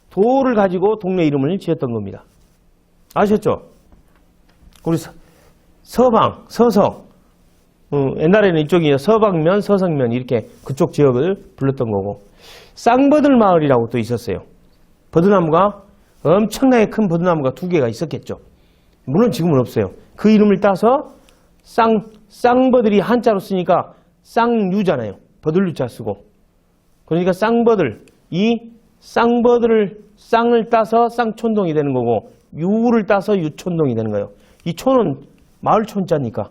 돌을 가지고 동네 이름을 지었던 겁니다. 아셨죠? 우리 서방, 서석. 옛날에는 이쪽이 서방면, 서석면 이렇게 그쪽 지역을 불렀던 거고. 쌍버들 마을이라고 또 있었어요. 버드나무가 엄청나게 큰 버드나무가 2개가 있었겠죠. 물론 지금은 없어요. 그 이름을 따서 쌍버들이 한자로 쓰니까 쌍유잖아요. 버들유자 쓰고. 그러니까 쌍버들, 이 쌍을 따서 쌍촌동이 되는 거고, 유를 따서 유촌동이 되는 거예요. 이 촌은 마을 촌자니까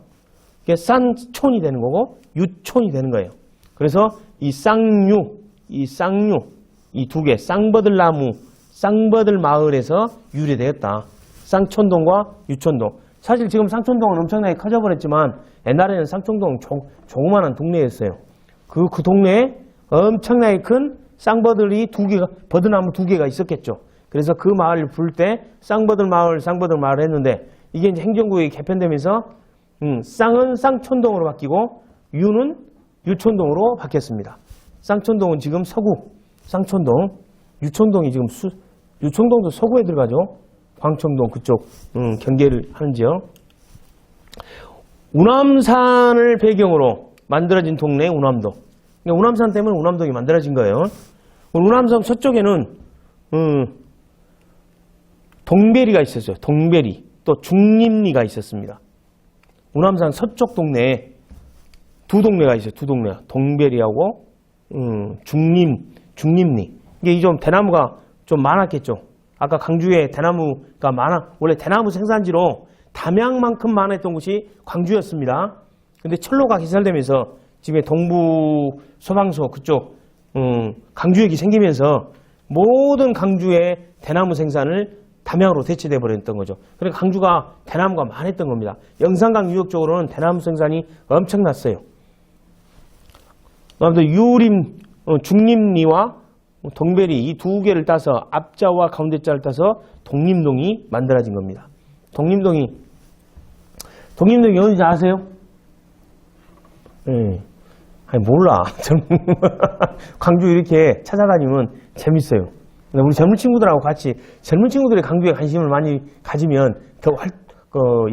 이게 쌍촌이 되는 거고 유촌이 되는 거예요. 그래서 이 쌍유, 이 2개, 쌍버들나무, 쌍버들 마을에서 유래되었다. 쌍촌동과 유촌동. 사실 지금 쌍촌동은 엄청나게 커져버렸지만 옛날에는 쌍촌동은 조그마한 동네였어요. 그 동네에 엄청나게 큰 쌍버들이 2개가, 버드나무 2개가 있었겠죠. 그래서 그 마을을 부를 때 쌍버들 마을 했는데 이게 이제 행정구역이 개편되면서 쌍은 쌍촌동으로 바뀌고 유는 유촌동으로 바뀌었습니다. 쌍촌동은 지금 서구, 쌍촌동, 유촌동이 지금 유촌동도 서구에 들어가죠. 광천동 그쪽 경계를 하는 지역. 운암산을 배경으로 만들어진 동네 운암동. 그러니까 운암산 때문에 운암동이 만들어진 거예요. 운암산 서쪽에는 동베리가 있었어요. 동베리. 또 중림리가 있었습니다. 운암산 서쪽 동네에 2동네가 있어요. 2동네가. 동베리하고 중림리. 이게 좀 대나무가 좀 많았겠죠. 아까 강주에 대나무가 원래 대나무 생산지로 담양만큼 많았던 곳이 광주였습니다. 근데 철로가 개설되면서 지금 동부 소방서 그쪽 강주역이 생기면서 모든 강주의 대나무 생산을 담양으로 대체돼 버렸던 거죠. 그러니까 강주가 대나무가 많았던 겁니다. 영산강 유역 쪽으로는 대나무 생산이 엄청났어요. 그다음에 중림리와 동베리 이 2개를 따서 앞자와 가운데자를 따서 독림동이 만들어진 겁니다. 독림동이 어딘지 아세요? 네. 아니 몰라. 광주 이렇게 찾아다니면 재밌어요. 우리 젊은 친구들하고 같이 젊은 친구들이 강주에 관심을 많이 가지면 더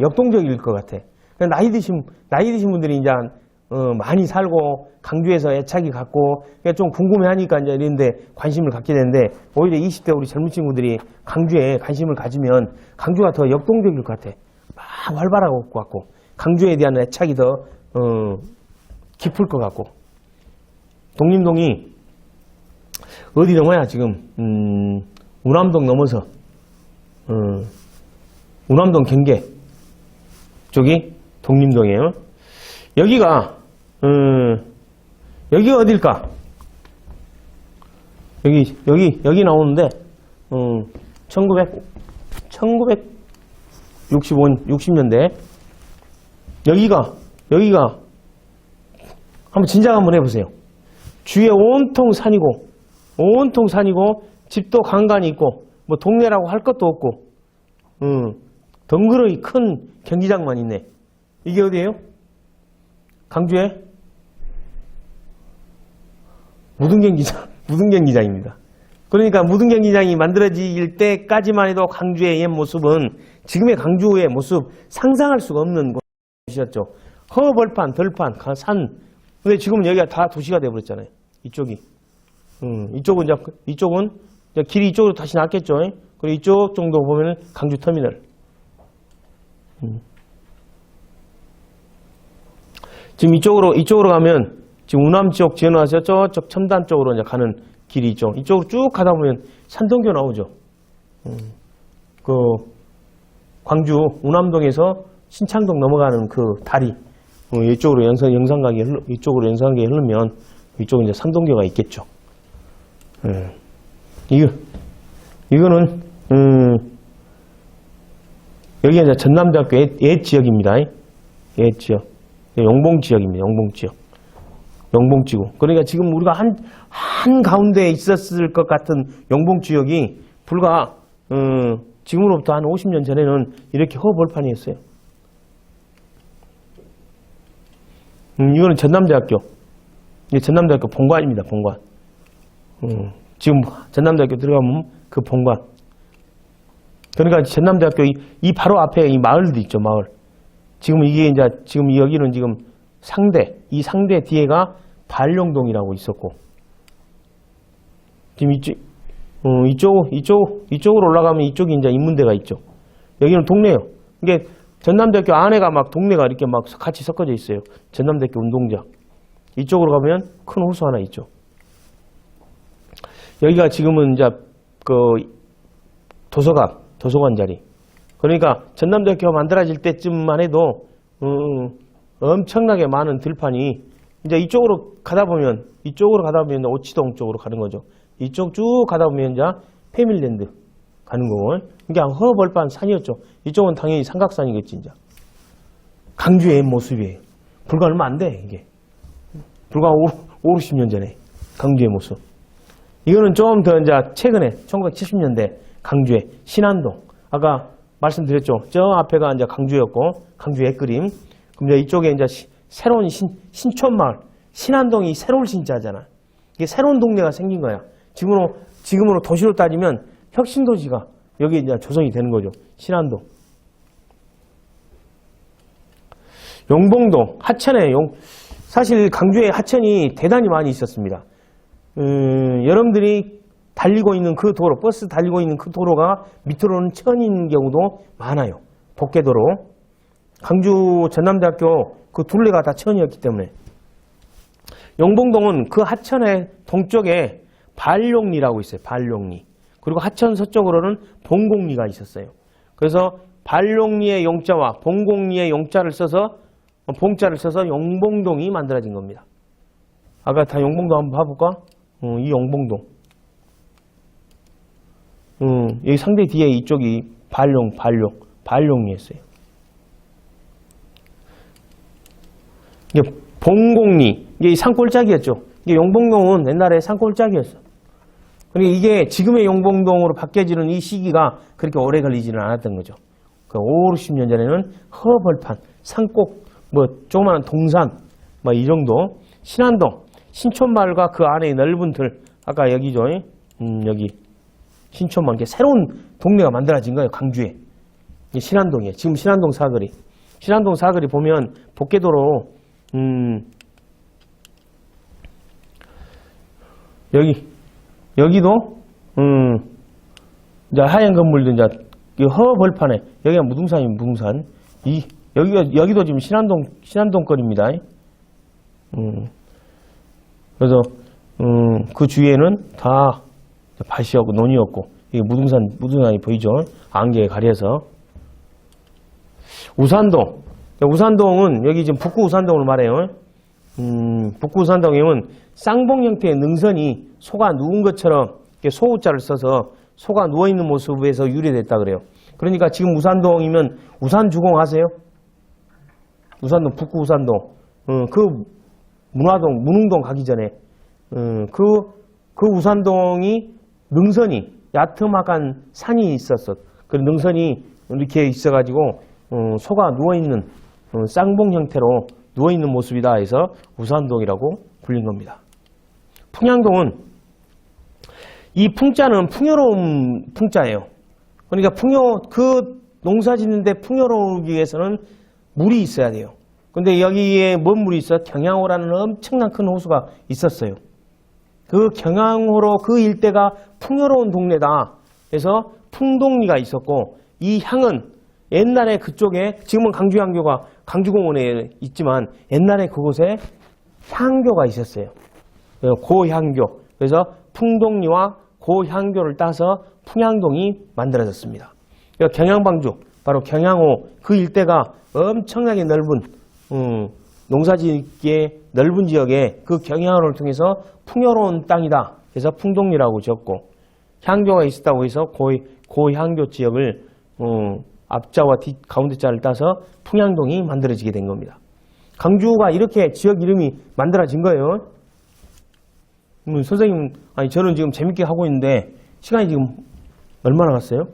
역동적일 것 같아. 나이 드신 분들이 이제 많이 살고 강주에서 애착이 갖고 좀 궁금해하니까 이제 이런데 관심을 갖게 되는데 오히려 20대 우리 젊은 친구들이 강주에 관심을 가지면 강주가 더 역동적일 것 같아. 막 활발할 것 같고 강주에 대한 애착이 더 깊을 것 같고. 독림동이 어디 넘어야 지금 운암동 넘어서 운암동 경계 쪽이 독림동이에요. 여기가 어딜까? 여기 나오는데 1960년대 여기가 한번 짐작 한번 해보세요. 주위에 온통 산이고 집도 간간이 있고 뭐 동네라고 할 것도 없고 덩그러니 큰 경기장만 있네. 이게 어디예요? 강주에 무등경기장입니다. 그러니까 무등경기장이 만들어질 때까지만 해도 강주의 옛 모습은 지금의 강주의 모습 상상할 수가 없는 곳이었죠. 허벌판, 덜판, 산. 근데 지금은 여기가 다 도시가 되어버렸잖아요. 이쪽은 이제 길이 이쪽으로 다시 났겠죠. 그리고 이쪽 정도 보면 강주 터미널. 지금 이쪽으로 가면 지금 운암 지역 지어놔서 저쪽 첨단 쪽으로 이제 가는 길이 있죠. 이쪽으로 쭉 가다 보면 산동교 나오죠. 그 광주 운암동에서 신창동 넘어가는 그 다리 이쪽으로 영산강에 흐르면 이쪽은 이제 산동교가 있겠죠. 이거는 여기가 이제 전남대학교 옛 지역입니다. 옛 지역. 용봉 지역입니다. 용봉 지역. 영봉지구. 그러니까 지금 우리가 한 가운데에 있었을 것 같은 영봉지역이 불과 지금으로부터 한 50년 전에는 이렇게 허벌판이었어요. 이거는 전남대학교. 이게 전남대학교 본관입니다. 본관. 지금 전남대학교 들어가면 그 본관. 그러니까 전남대학교 이 바로 앞에 이 마을도 있죠. 마을. 지금 이게 이제 지금 여기는 지금 상대. 이 상대 뒤에가 발룡동이라고 있었고. 지금 이쪽으로 올라가면 이쪽이 이제 인문대가 있죠. 여기는 동네예요. 이게 전남대학교 안에가 막 동네가 이렇게 막 같이 섞어져 있어요. 전남대학교 운동장. 이쪽으로 가면 큰 호수 하나 있죠. 여기가 지금은 이제 그 도서관 자리. 그러니까 전남대학교가 만들어질 때쯤만 해도 엄청나게 많은 들판이 이제 이쪽으로 가다 보면 오치동 쪽으로 가는 거죠. 이쪽 쭉 가다 보면 이제 패밀랜드 가는 거고. 이게 허벌판 산이었죠. 이쪽은 당연히 삼각산이겠지, 이제. 강주의 모습이에요. 불과 얼마 안 돼, 이게. 불과 50년 전에. 강주의 모습. 이거는 좀 더 이제 최근에, 1970년대 강주의 신안동. 아까 말씀드렸죠. 저 앞에가 이제 강주였고, 강주 옛그림. 그럼 이쪽에 이제 새로운 신촌마을. 신안동이 새로운 신자잖아. 이게 새로운 동네가 생긴 거야. 지금으로 도시로 따지면 혁신도시가 여기 이제 조성이 되는 거죠. 신안동. 용봉동, 하천에 사실 강주에 하천이 대단히 많이 있었습니다. 여러분들이 달리고 있는 그 도로, 버스 달리고 있는 그 도로가 밑으로는 천인 경우도 많아요. 복개도로. 강주 전남대학교 그 둘레가 다 천이었기 때문에. 용봉동은 그 하천의 동쪽에 발룡리라고 있어요. 발룡리. 그리고 하천 서쪽으로는 봉공리가 있었어요. 그래서 발룡리의 용자와 봉공리의 용자를 써서 봉자를 써서 용봉동이 만들어진 겁니다. 아까 다 용봉동 한번 봐볼까? 이 용봉동. 여기 상대 뒤에 이쪽이 발룡리였어요. 이게 봉공리, 이게 산골짜기였죠. 이게 용봉동은 옛날에 산골짜기였어. 그러니까 이게 지금의 용봉동으로 바뀌어지는 이 시기가 그렇게 오래 걸리지는 않았던 거죠. 그 50년 전에는 허벌판, 산골, 조그마한 동산, 이 정도. 신안동, 신촌마을과 그 안에 넓은 들, 아까 여기죠. 여기. 신촌마을, 이렇게 새로운 동네가 만들어진 거예요. 강주에. 신안동이에요. 지금 신안동 사거리. 신안동 사거리 보면 복개도로, 여기도, 이제 하얀 건물도 이제, 허벌판에, 여기가 무등산이면 무등산. 여기도 지금 신안동 거리입니다. 그래서, 그 주위에는 다 밭이었고, 논이었고, 이게 무등산이 보이죠? 안개에 가려서. 우산동은, 여기 지금 북구 우산동을 말해요. 북구 우산동에는 쌍봉 형태의 능선이 소가 누운 것처럼 소우자를 써서 소가 누워있는 모습에서 유래됐다 그래요. 그러니까 지금 우산동이면 우산주공 아세요? 우산동, 북구 우산동. 그 문흥동 가기 전에 그 우산동이 능선이 야트막한 산이 있었어. 그 능선이 이렇게 있어가지고 소가 누워있는 쌍봉 형태로 누워있는 모습이다 해서 우산동이라고 불린 겁니다. 풍양동은 이 풍자는 풍요로운 풍자예요. 그러니까 그 농사 짓는데 풍요로우기 위해서는 물이 있어야 돼요. 근데 여기에 뭔 물이 있어? 경양호라는 엄청난 큰 호수가 있었어요. 그 경양호로 그 일대가 풍요로운 동네다. 그래서 풍동리가 있었고 이 향은 옛날에 그쪽에 지금은 강주향교가 강주공원에 있지만 옛날에 그곳에 향교가 있었어요. 고향교. 그래서 풍동리와 고향교를 따서 풍양동이 만들어졌습니다. 경양방주, 바로 경양호 그 일대가 엄청나게 넓은 농사짓기에 넓은 지역에 그 경양호를 통해서 풍요로운 땅이다. 그래서 풍동리라고 지었고 향교가 있었다고 해서 고향교 지역을 앞자와 가운데 자를 따서 풍양동이 만들어지게 된 겁니다. 강주가 이렇게 지역 이름이 만들어진 거예요. 선생님, 아니, 저는 지금 재밌게 하고 있는데, 시간이 지금 얼마나 갔어요?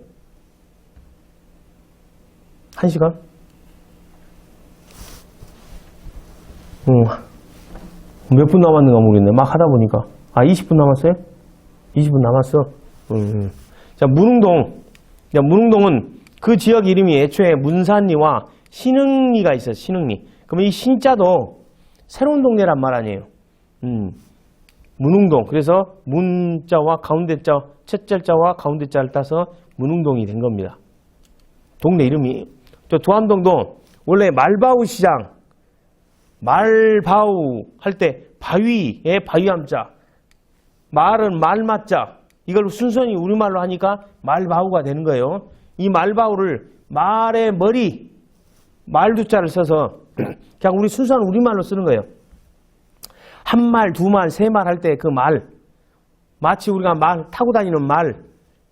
1시간? 몇 분 남았는가 모르겠네. 막 하다 보니까. 20분 남았어요? 20분 남았어? 자, 문흥동. 자, 문흥동은 그 지역 이름이 애초에 문산리와 신흥리가 있어요. 신흥리. 그러면 이 신자도 새로운 동네란 말 아니에요. 문흥동. 그래서 문자와 가운데자, 첫째 자와 가운데자를 따서 문흥동이 된 겁니다. 동네 이름이. 저 도암동도 원래 말바우 시장, 말바우 할 때 바위에 바위함자, 말은 말맞자, 이걸 순전히 우리말로 하니까 말바우가 되는 거예요. 이 말바우를 말의 머리, 말두자를 써서 그냥 우리 순수한 우리말로 쓰는 거예요. 한 말, 두 말, 세 말 할 때 그 말, 마치 우리가 말 타고 다니는 말,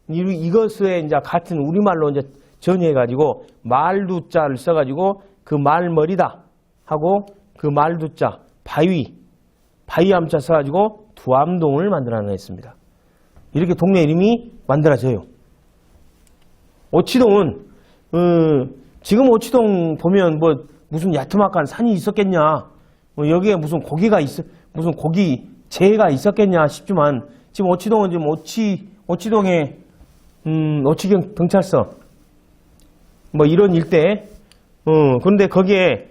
이것에 이제 같은 우리말로 이제 전이해가지고 말두자를 써가지고 그 말머리다 하고 그 말두자, 바위함자 써가지고 두암동을 만들어냈습니다. 이렇게 동네 이름이 만들어져요. 오치동은 지금 오치동 보면 뭐 무슨 야트막한 산이 있었겠냐, 여기에 무슨 무슨 고기 재가 있었겠냐 싶지만 지금 오치동은 지금 오치동에 오치경 경찰서 뭐 이런 일대 그런데 거기에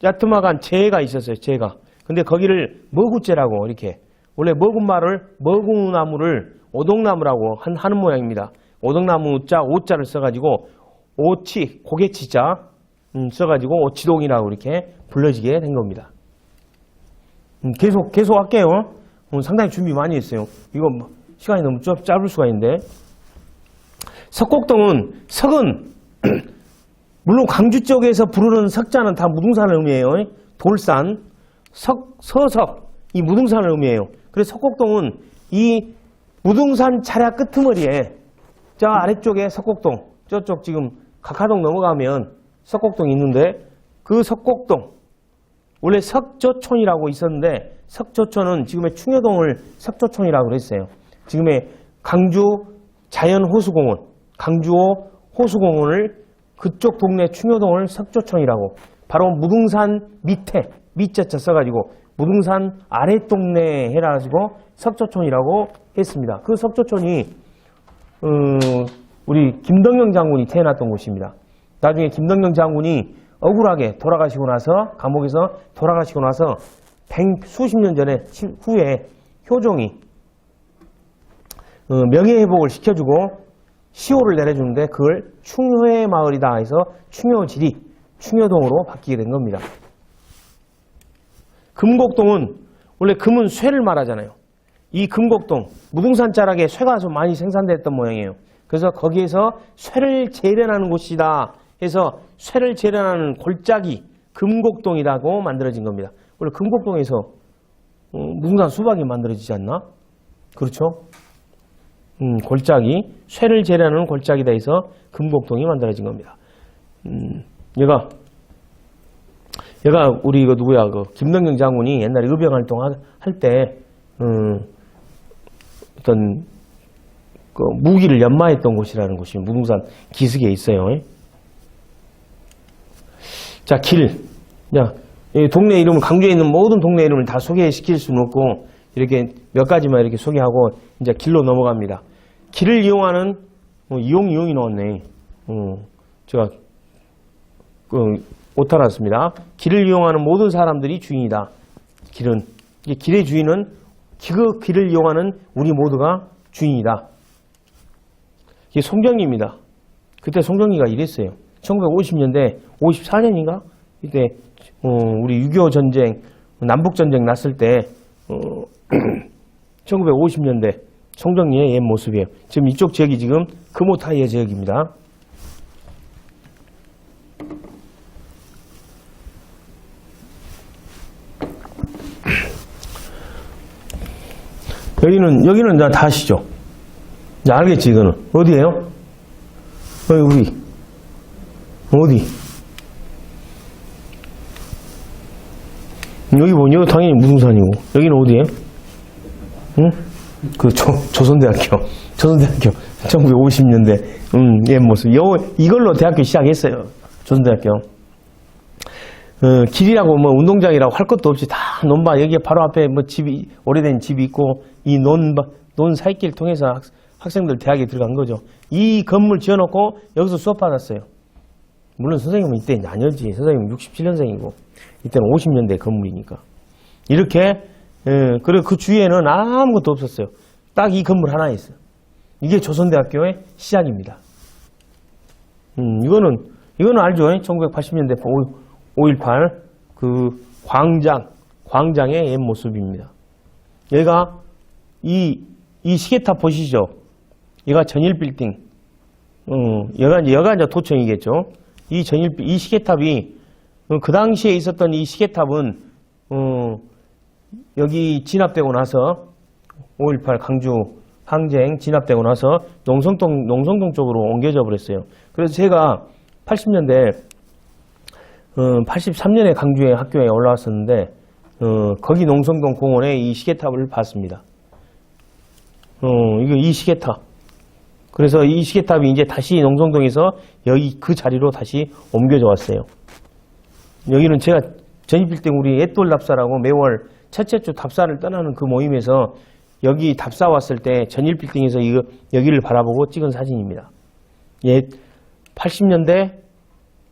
야트막한 재가 있었어요. 재가. 근데 거기를 머구재라고 이렇게 원래 머구말을 머구나무를 오동나무라고 하는 모양입니다. 오동나무 자 오자를 써가지고 오치 고개치자 써가지고 오치동이라고 이렇게 불러지게 된 겁니다. 계속 할게요. 상당히 준비 많이 했어요. 이거 시간이 너무 짧을 수가 있는데 석곡동은 석은 물론 광주 쪽에서 부르는 석자는 다 무등산을 의미해요. 돌산, 서석 이 무등산을 의미해요. 그래서 석곡동은 이 무등산 차량 끄트머리에 저 아래쪽에 석곡동, 저쪽 지금 각하동 넘어가면 석곡동이 있는데 그 석곡동 원래 석조촌이라고 있었는데 석조촌은 지금의 충효동을 석조촌이라고 그랬어요. 지금의 강주 자연호수공원, 강주호 호수공원을 그쪽 동네 충효동을 석조촌이라고 바로 무등산 밑에 밑자자 써가지고 무등산 아랫동네 해가지고 석조촌이라고 했습니다. 그 석조촌이 우리 김덕영 장군이 태어났던 곳입니다. 나중에 김덕영 장군이 억울하게 돌아가시고 나서 감옥에서 돌아가시고 나서 수십 년 전에 후에 효종이 명예회복을 시켜주고 시호를 내려주는데 그걸 충효의 마을이다 해서 충효지리, 충효동으로 바뀌게 된 겁니다. 금곡동은 원래 금은 쇠를 말하잖아요. 이 금곡동, 무등산 자락에 쇠가 좀 많이 생산됐던 모양이에요. 그래서 거기에서 쇠를 재련하는 곳이다 해서 쇠를 재련하는 골짜기 금곡동이라고 만들어진 겁니다. 원래 금곡동에서 무등산 수박이 만들어지지 않나? 그렇죠? 골짜기, 쇠를 재련하는 골짜기다 해서 금곡동이 만들어진 겁니다. 얘가 우리 이거 누구야? 그 김덕영 장군이 옛날에 의병 활동할 때 어떤 그 무기를 연마했던 곳이라는 곳이 무등산 기슭에 있어요. 자, 길. 자, 이 동네 이름을 강주에 있는 모든 동네 이름을 다 소개시킬 수는 없고 이렇게 몇 가지만 이렇게 소개하고 이제 길로 넘어갑니다. 길을 이용하는 이용이 나왔네. 제가 오타 났습니다. 길을 이용하는 모든 사람들이 주인이다. 길은 길의 주인은 그 길을 이용하는 우리 모두가 주인이다. 이게 송정리입니다. 그때 송정리가 이랬어요. 1950년대 54년인가 이때 우리 6.25 전쟁 남북 전쟁 났을 때 1950년대 송정리의 옛 모습이에요. 지금 이쪽 지역이 지금 금오타이의 지역입니다. 여기는 다 아시죠? 알겠지, 이거는. 어디예요? 어디? 여기 뭐냐? 당연히 무등산이고. 여기는 어디예요? 응? 그 조선대학교. 조선대학교. 1950년대. 옛 모습. 이걸로 대학교 시작했어요. 조선대학교. 길이라고 뭐 운동장이라고 할 것도 없이 다 논바. 여기 바로 앞에 뭐 집이, 오래된 집이 있고, 이 논 사이길 통해서 학생들 대학에 들어간 거죠. 이 건물 지어놓고 여기서 수업 받았어요. 물론 선생님은 이때 아니었지. 선생님은 67년생이고 이때는 50년대 건물이니까. 이렇게 그리고 그 주위에는 아무것도 없었어요. 딱 이 건물 하나 있어요. 이게 조선대학교의 시작입니다. 이거는 알죠? 1980년대 5.18 그 광장의 옛 모습입니다. 얘가 이 시계탑 보시죠? 얘가 전일빌딩. 여가 이제 도청이겠죠. 이 시계탑이 그 당시에 있었던 이 시계탑은 여기 진압되고 나서 5.18 강주 항쟁 진압되고 나서 농성동 쪽으로 옮겨져 버렸어요. 그래서 제가 80년대 83년에 강주에 학교에 올라왔었는데 거기 농성동 공원에 이 시계탑을 봤습니다. 이 시계탑. 그래서 이 시계탑이 이제 다시 농성동에서 여기 그 자리로 다시 옮겨져 왔어요. 여기는 제가 전입빌딩 우리 앳돌 답사라고 매월 첫째 주 답사를 떠나는 그 모임에서 여기 답사 왔을 때 전일빌딩에서 여기를 바라보고 찍은 사진입니다. 80년대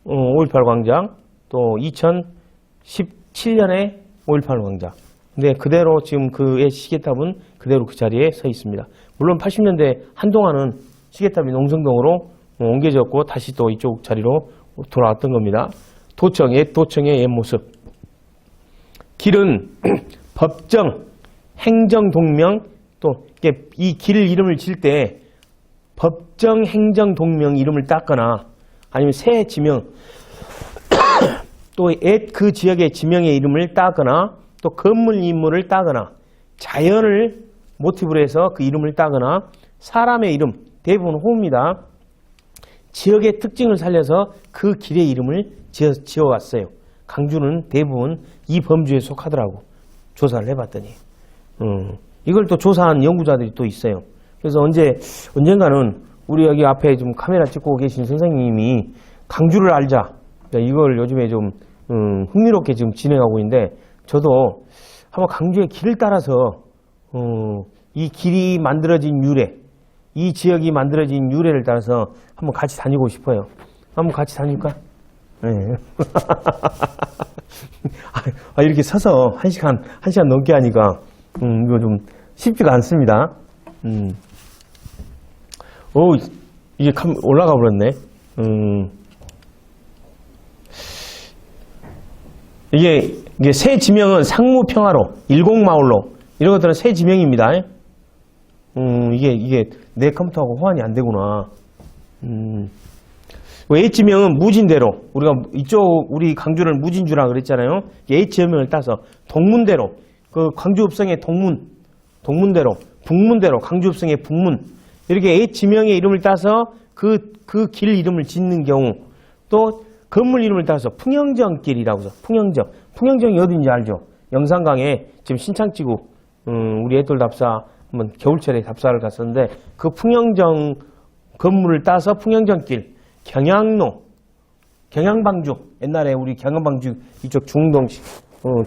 5.18 광장 또 2017년에 5.18 광장. 근데 그대로 지금 그 시계탑은 그대로 그 자리에 서 있습니다. 물론 80년대 한동안은 시계탑이 농성동으로 옮겨졌고 다시 또 이쪽 자리로 돌아왔던 겁니다. 도청의 옛 모습. 길은 법정, 행정동명, 또 이 길 이름을 질 때 법정, 행정동명 이름을 땄거나 아니면 새 지명, 또 그 지역의 지명의 이름을 따거나 또 건물 인물을 따거나 자연을 모티브로 해서 그 이름을 따거나 사람의 이름, 대부분 호입니다. 지역의 특징을 살려서 그 길의 이름을 지어왔어요. 강주는 대부분 이 범주에 속하더라고. 조사를 해봤더니. 이걸 또 조사한 연구자들이 또 있어요. 그래서 언젠가는 우리 여기 앞에 좀 카메라 찍고 계신 선생님이 강주를 알자. 이걸 요즘에 좀 흥미롭게 지금 진행하고 있는데 저도 한번 강주의 길을 따라서 이 길이 만들어진 유래, 이 지역이 만들어진 유래를 따라서 한번 같이 다니고 싶어요. 한번 같이 다닐까? 네. 이렇게 서서 한 시간 넘게 하니까 이거 좀 쉽지가 않습니다. 이게 올라가 버렸네. 이게 새 지명은 상무평화로, 일곡마을로 이런 것들은 새 지명입니다. 이게 내 컴퓨터하고 호환이 안 되구나. H지명은 무진대로, 우리 강주를 무진주라 그랬잖아요. H지명을 따서 동문대로, 그 광주읍성의 동문대로, 북문대로, 강주읍성의 북문, 이렇게 H지명의 이름을 따서 그 길 이름을 짓는 경우, 또 건물 이름을 따서 풍영정길이라고 해서 풍영정이 어딘지 알죠? 영산강에 지금 신창지구, 우리 앳돌 답사 한번 겨울철에 답사를 갔었는데 그 풍영정 건물을 따서 풍영정길, 경양방주, 옛날에 우리 경양방주 이쪽 중동,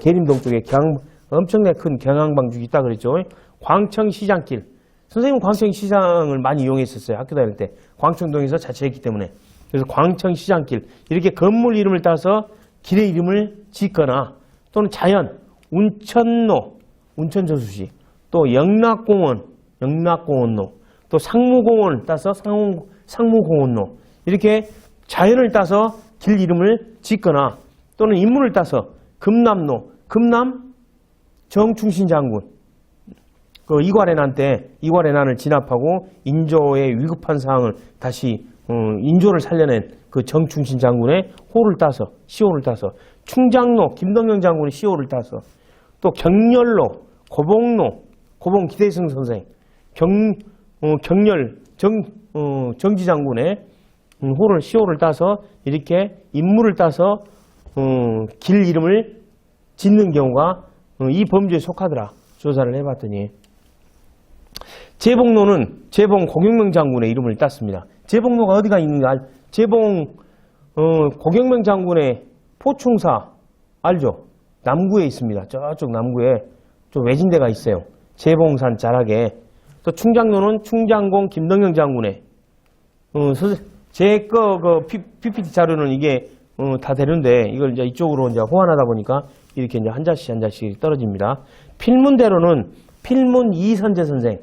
계림동 쪽에 엄청나게 큰 경양방주 있다 그랬죠. 광청시장길. 선생님은 광청시장을 많이 이용했었어요. 학교 다닐 때. 광청동에서 자취했기 때문에. 그래서 광청시장길. 이렇게 건물 이름을 따서 길의 이름을 짓거나 또는 자연, 운천로, 운천저수지. 또 영락공원로. 또 상무공원을 따서 상무공원로. 이렇게 자연을 따서 길 이름을 짓거나 또는 인물을 따서 금남로, 금남 정충신 장군. 그 이괄해난을 진압하고 인조의 위급한 상황을 다시 인조를 살려낸 그 정충신 장군의 시호를 따서 충장로, 김동영 장군의 시호를 따서 또 경렬로, 고봉 기대승 선생, 경렬 정지 장군의 시호를 따서 이렇게 인물을 따서 길 이름을 짓는 경우가 이 범죄에 속하더라. 조사를 해봤더니. 재봉로는 재봉 고경명 장군의 이름을 땄습니다. 재봉로가 어디가 있는가? 재봉 고경명 장군의 포충사 알죠? 남구에 있습니다. 저쪽 남구에 좀 외진 데가 있어요. 재봉산 자락에. 또 충장로는 충장공 김덕영 장군의 제 PPT 자료는 이게 다 되는데 이걸 이제 이쪽으로 이제 호환하다 보니까 이렇게 이제 한 자씩 떨어집니다. 필문대로는 필문 이선재 선생.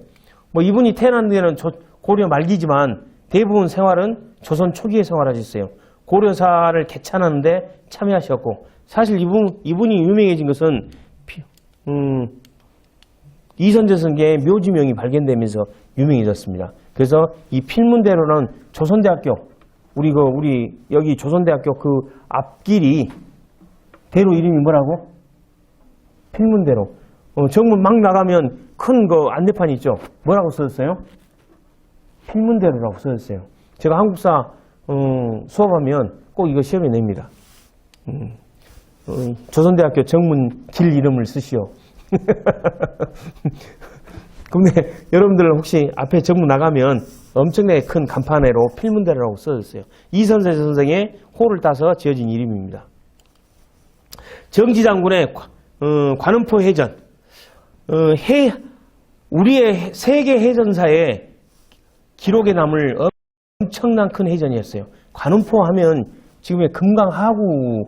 뭐 이분이 태어난 데는 고려 말기지만 대부분 생활은 조선 초기에 생활하셨어요. 고려사를 개찬하는데 참여하셨고 사실 이분이 유명해진 것은 이선재 선생의 묘지명이 발견되면서 유명해졌습니다. 그래서 이 필문대로는 조선대학교 우리 여기 조선대학교 그 앞길이 대로 이름이 뭐라고? 필문대로. 정문 막 나가면 큰 거 안내판이 있죠. 뭐라고 써졌어요? 필문대로라고 써졌어요. 제가 한국사 수업하면 꼭 이거 시험에 냅니다. 조선대학교 정문 길 이름을 쓰시오. 근데 여러분들 혹시 앞에 정문 나가면 엄청나게 큰 간판으로 필문대로라고 써졌어요. 이선재 선생의 호를 따서 지어진 이름입니다. 정지장군의 관음포 해전. 우리의 세계 해전사에 기록에 남을 엄청난 큰 해전이었어요. 관음포 하면 지금의 금강하구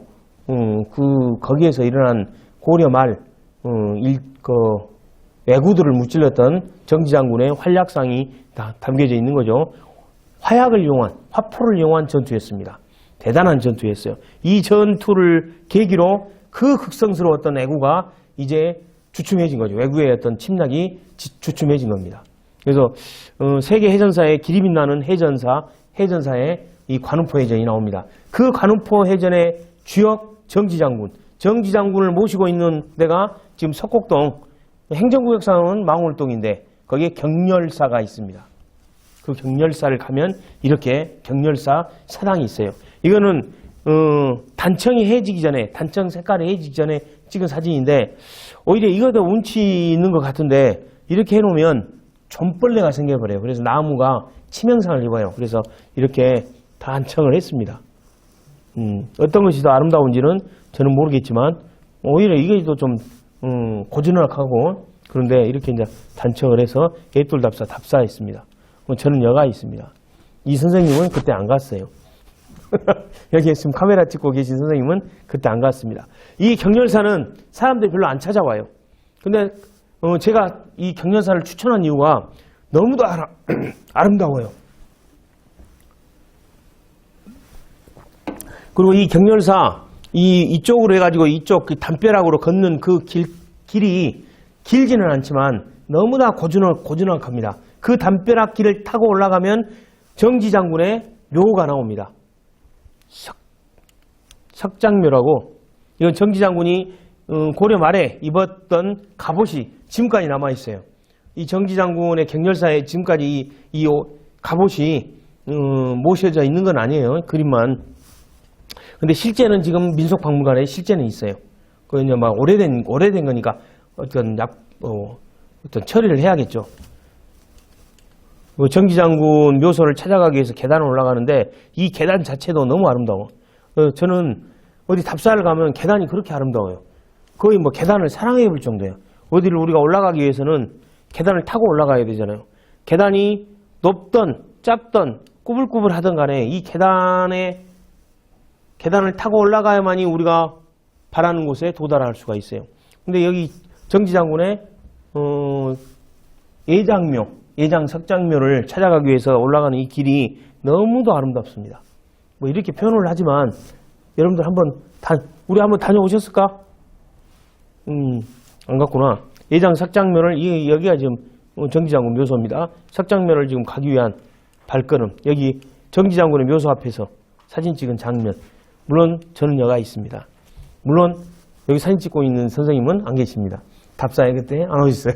거기에서 일어난 고려 말 왜구들을 무찔렀던 정지장군의 활약상이 다 담겨져 있는 거죠. 화포를 이용한 전투였습니다. 대단한 전투였어요. 이 전투를 계기로 그 극성스러웠던 왜구가 이제 주춤해진 거죠. 왜구의 어떤 침략이 주춤해진 겁니다. 그래서 세계 해전사의 길이 빛나는 해전사에 이 관음포 해전이 나옵니다. 그 관음포 해전의 주역 정지장군을 모시고 있는 데가 지금 석곡동, 행정구역상은 망월동인데 거기에 경렬사가 있습니다. 그 경렬사를 가면 이렇게 경렬사 사당이 있어요. 이거는 단청이 해지기 전에, 단청 색깔이 해지기 전에 찍은 사진인데 오히려 이거도 운치 있는 것 같은데 이렇게 해놓으면 좀벌레가 생겨버려요. 그래서 나무가 치명상을 입어요. 그래서 이렇게 단청을 했습니다. 어떤 것이 더 아름다운지는 저는 모르겠지만 오히려 이게 더 좀 고즈넉하고 그런데 이렇게 이제 단청을 해서 개돌답사했습니다. 저는 여가 있습니다. 이 선생님은 그때 안 갔어요. 여기 지금 카메라 찍고 계신 선생님은 그때 안 갔습니다. 이 경렬사는 사람들이 별로 안 찾아와요. 근데 제가 이 경렬사를 추천한 이유가 너무도 아름다워요. 그리고 이 경렬사 이쪽으로 해가지고 이쪽 그 담벼락으로 걷는 그 길이 길지는 않지만 너무나 고즈넉합니다. 그 담벼락 길을 타고 올라가면 정지장군의 묘가 나옵니다. 석장묘라고. 이건 정지장군이 고려 말에 입었던 갑옷이 지금까지 남아있어요. 이 정지장군의 경렬사에 지금까지 이 갑옷이 모셔져 있는 건 아니에요. 그림만. 근데 실제는 지금 민속박물관에 실제는 있어요. 그 이제 막 오래된 거니까 어떤 처리를 해야겠죠. 정지장군 묘소를 찾아가기 위해서 계단을 올라가는데 이 계단 자체도 너무 아름다워. 저는 어디 답사를 가면 계단이 그렇게 아름다워요. 거의 뭐 계단을 사랑해 볼 정도예요. 어디를 우리가 올라가기 위해서는 계단을 타고 올라가야 되잖아요. 계단이 높던 짧던 꾸불꾸불 하던 간에 이 계단을 타고 올라가야만이 우리가 바라는 곳에 도달할 수가 있어요. 근데 여기 정지장군의 예장석장묘를 찾아가기 위해서 올라가는 이 길이 너무도 아름답습니다. 뭐 이렇게 표현을 하지만 여러분들 우리 한번 다녀오셨을까? 안 갔구나. 예장석장묘를 여기가 지금 정지장군 묘소입니다. 석장묘를 지금 가기 위한 발걸음. 여기 정지장군의 묘소 앞에서 사진 찍은 장면. 물론 저는 여가 있습니다. 물론 여기 사진 찍고 있는 선생님은 안 계십니다. 답사에 그때 안 오셨어요.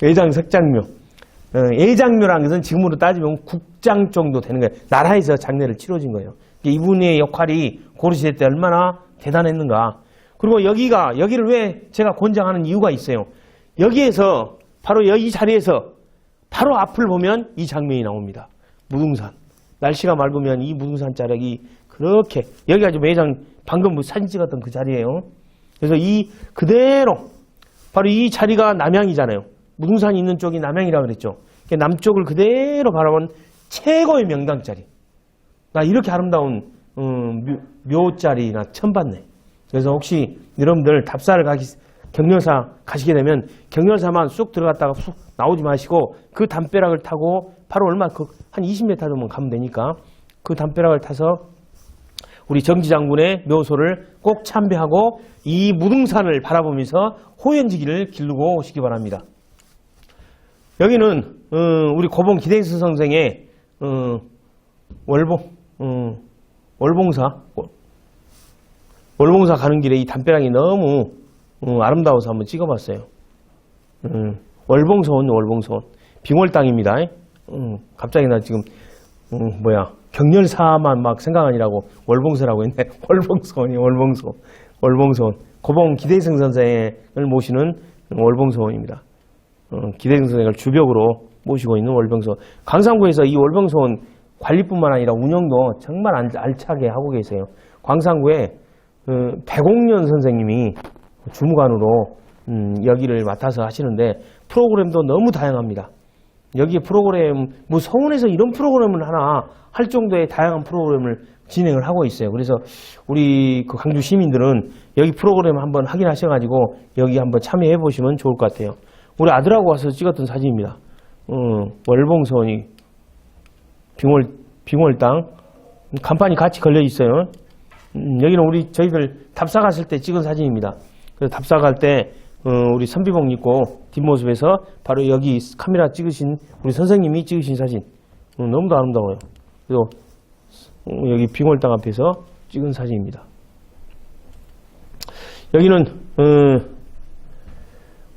예장석장묘. 예장묘라는 것은 지금으로 따지면 국장 정도 되는 거예요. 나라에서 장례를 치러진 거예요. 이분의 역할이 고려시대 때 얼마나 대단했는가. 그리고 여기를 왜 제가 권장하는 이유가 있어요. 여기에서, 바로 여기 자리에서 바로 앞을 보면 이 장면이 나옵니다. 무등산. 날씨가 맑으면 이 무등산 자락이 그렇게, 여기가 지금 매장 방금 사진 찍었던 그 자리예요. 그래서 이 그대로, 바로 이 자리가 남향이잖아요. 무등산이 있는 쪽이 남향이라고 그랬죠. 남쪽을 그대로 바라본 최고의 명당 자리. 나 이렇게 아름다운 묘자리 나 처음 봤네. 그래서 혹시 여러분들 답사를 경렬사 가시게 되면 경렬사만 쑥 들어갔다가 쑥 나오지 마시고 그 담벼락을 타고 바로 한 20m 정도 가면 되니까 그 담벼락을 타서 우리 정지 장군의 묘소를 꼭 참배하고 이 무등산을 바라보면서 호연지기를 기르고 오시기 바랍니다. 여기는 우리 고봉 기대수 선생의 월봉사 가는 길에 이 담벼락이 너무 아름다워서 한번 찍어봤어요. 월봉소원 빙월 땅입니다. 갑자기 나 지금 경렬사만 막 생각하니라고 월봉소라고 했네. 월봉소원 고봉 기대승 선생을 모시는 월봉소원입니다. 기대승 선생을 주벽으로 모시고 있는 월봉소원. 광산구에서 이 월봉소원 관리뿐만 아니라 운영도 정말 알차게 하고 계세요. 광산구에 백옥년 선생님이 주무관으로 여기를 맡아서 하시는데 프로그램도 너무 다양합니다. 여기 프로그램, 서울에서 이런 프로그램을 하나 할 정도의 다양한 프로그램을 진행을 하고 있어요. 그래서 우리 그 광주 시민들은 여기 프로그램 한번 확인하셔가지고 여기 한번 참여해 보시면 좋을 것 같아요. 우리 아들하고 와서 찍었던 사진입니다. 월봉소원이 빙월 땅 간판이 같이 걸려 있어요. 여기는 저희들 답사 갔을 때 찍은 사진입니다. 그래서 답사 갈 때 우리 선비복 입고 뒷모습에서 바로 여기 카메라 찍으신 우리 선생님이 찍으신 사진 너무도 아름다워요. 그래서 여기 빙월당 앞에서 찍은 사진입니다. 여기는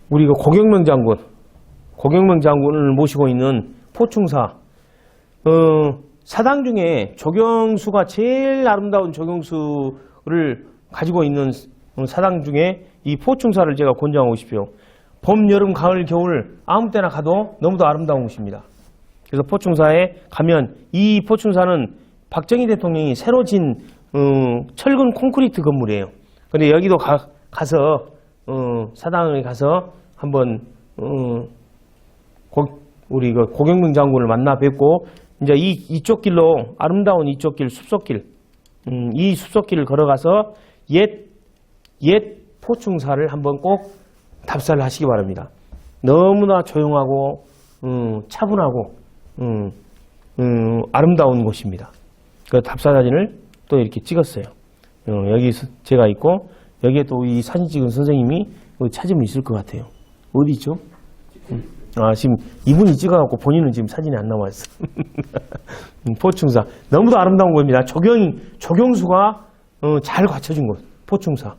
우리가 고경명 장군을 모시고 있는 포충사. 사당 중에 조경수가 제일 아름다운 조경수를 가지고 있는 사당 중에 이 포충사를 제가 권장하고 싶어요. 봄, 여름, 가을, 겨울 아무 때나 가도 너무도 아름다운 곳입니다. 그래서 포충사에 가면 이 포충사는 박정희 대통령이 새로 진 철근 콘크리트 건물이에요. 근데 여기도 가서 사당에 가서 한번 우리 고경명 장군을 만나 뵙고 이제 이쪽 길로 아름다운 이쪽 길 숲속길 이 숲속길을 걸어가서 옛 포충사를 한번 꼭 답사를 하시기 바랍니다. 너무나 조용하고 차분하고 아름다운 곳입니다. 그 답사 사진을 또 이렇게 찍었어요. 여기 제가 있고 여기에 또 이 사진 찍은 선생님이 찾으면 있을 것 같아요. 어디 있죠? 지금 이분이 찍어갖고 본인은 지금 사진이 안 나와 있어. 포충사 너무도 아름다운 곳입니다. 조경수가 잘 갖춰진 곳 포충사.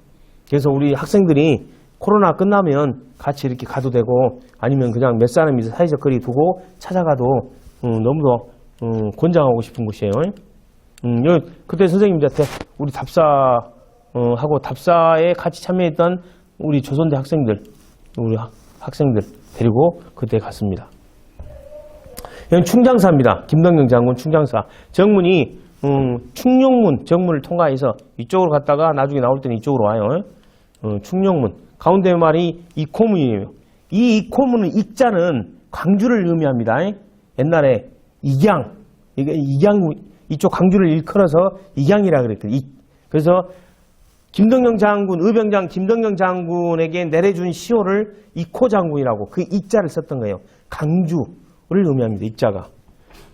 그래서 우리 학생들이 코로나 끝나면 같이 이렇게 가도 되고 아니면 그냥 몇 사람이 사회적 거리 두고 찾아가도 너무도 권장하고 싶은 곳이에요. 그때 선생님들한테 우리 답사하고 답사에 같이 참여했던 우리 조선대 학생들 데리고 그때 갔습니다. 여기 충장사입니다. 김덕영 장군 충장사. 정문이 충룡문 정문을 통과해서 이쪽으로 갔다가 나중에 나올 때는 이쪽으로 와요. 충룡문. 가운데 말이 이코문이에요. 이 이코문은 익자는 광주를 의미합니다. 옛날에 익양 이쪽 광주를 일컬어서 익양이라 그랬거든요. 그래서 김덕영 장군, 의병장 김덕영 장군에게 내려준 시호를 이코 장군이라고 그 익자를 썼던 거예요. 강주를 의미합니다. 익자가.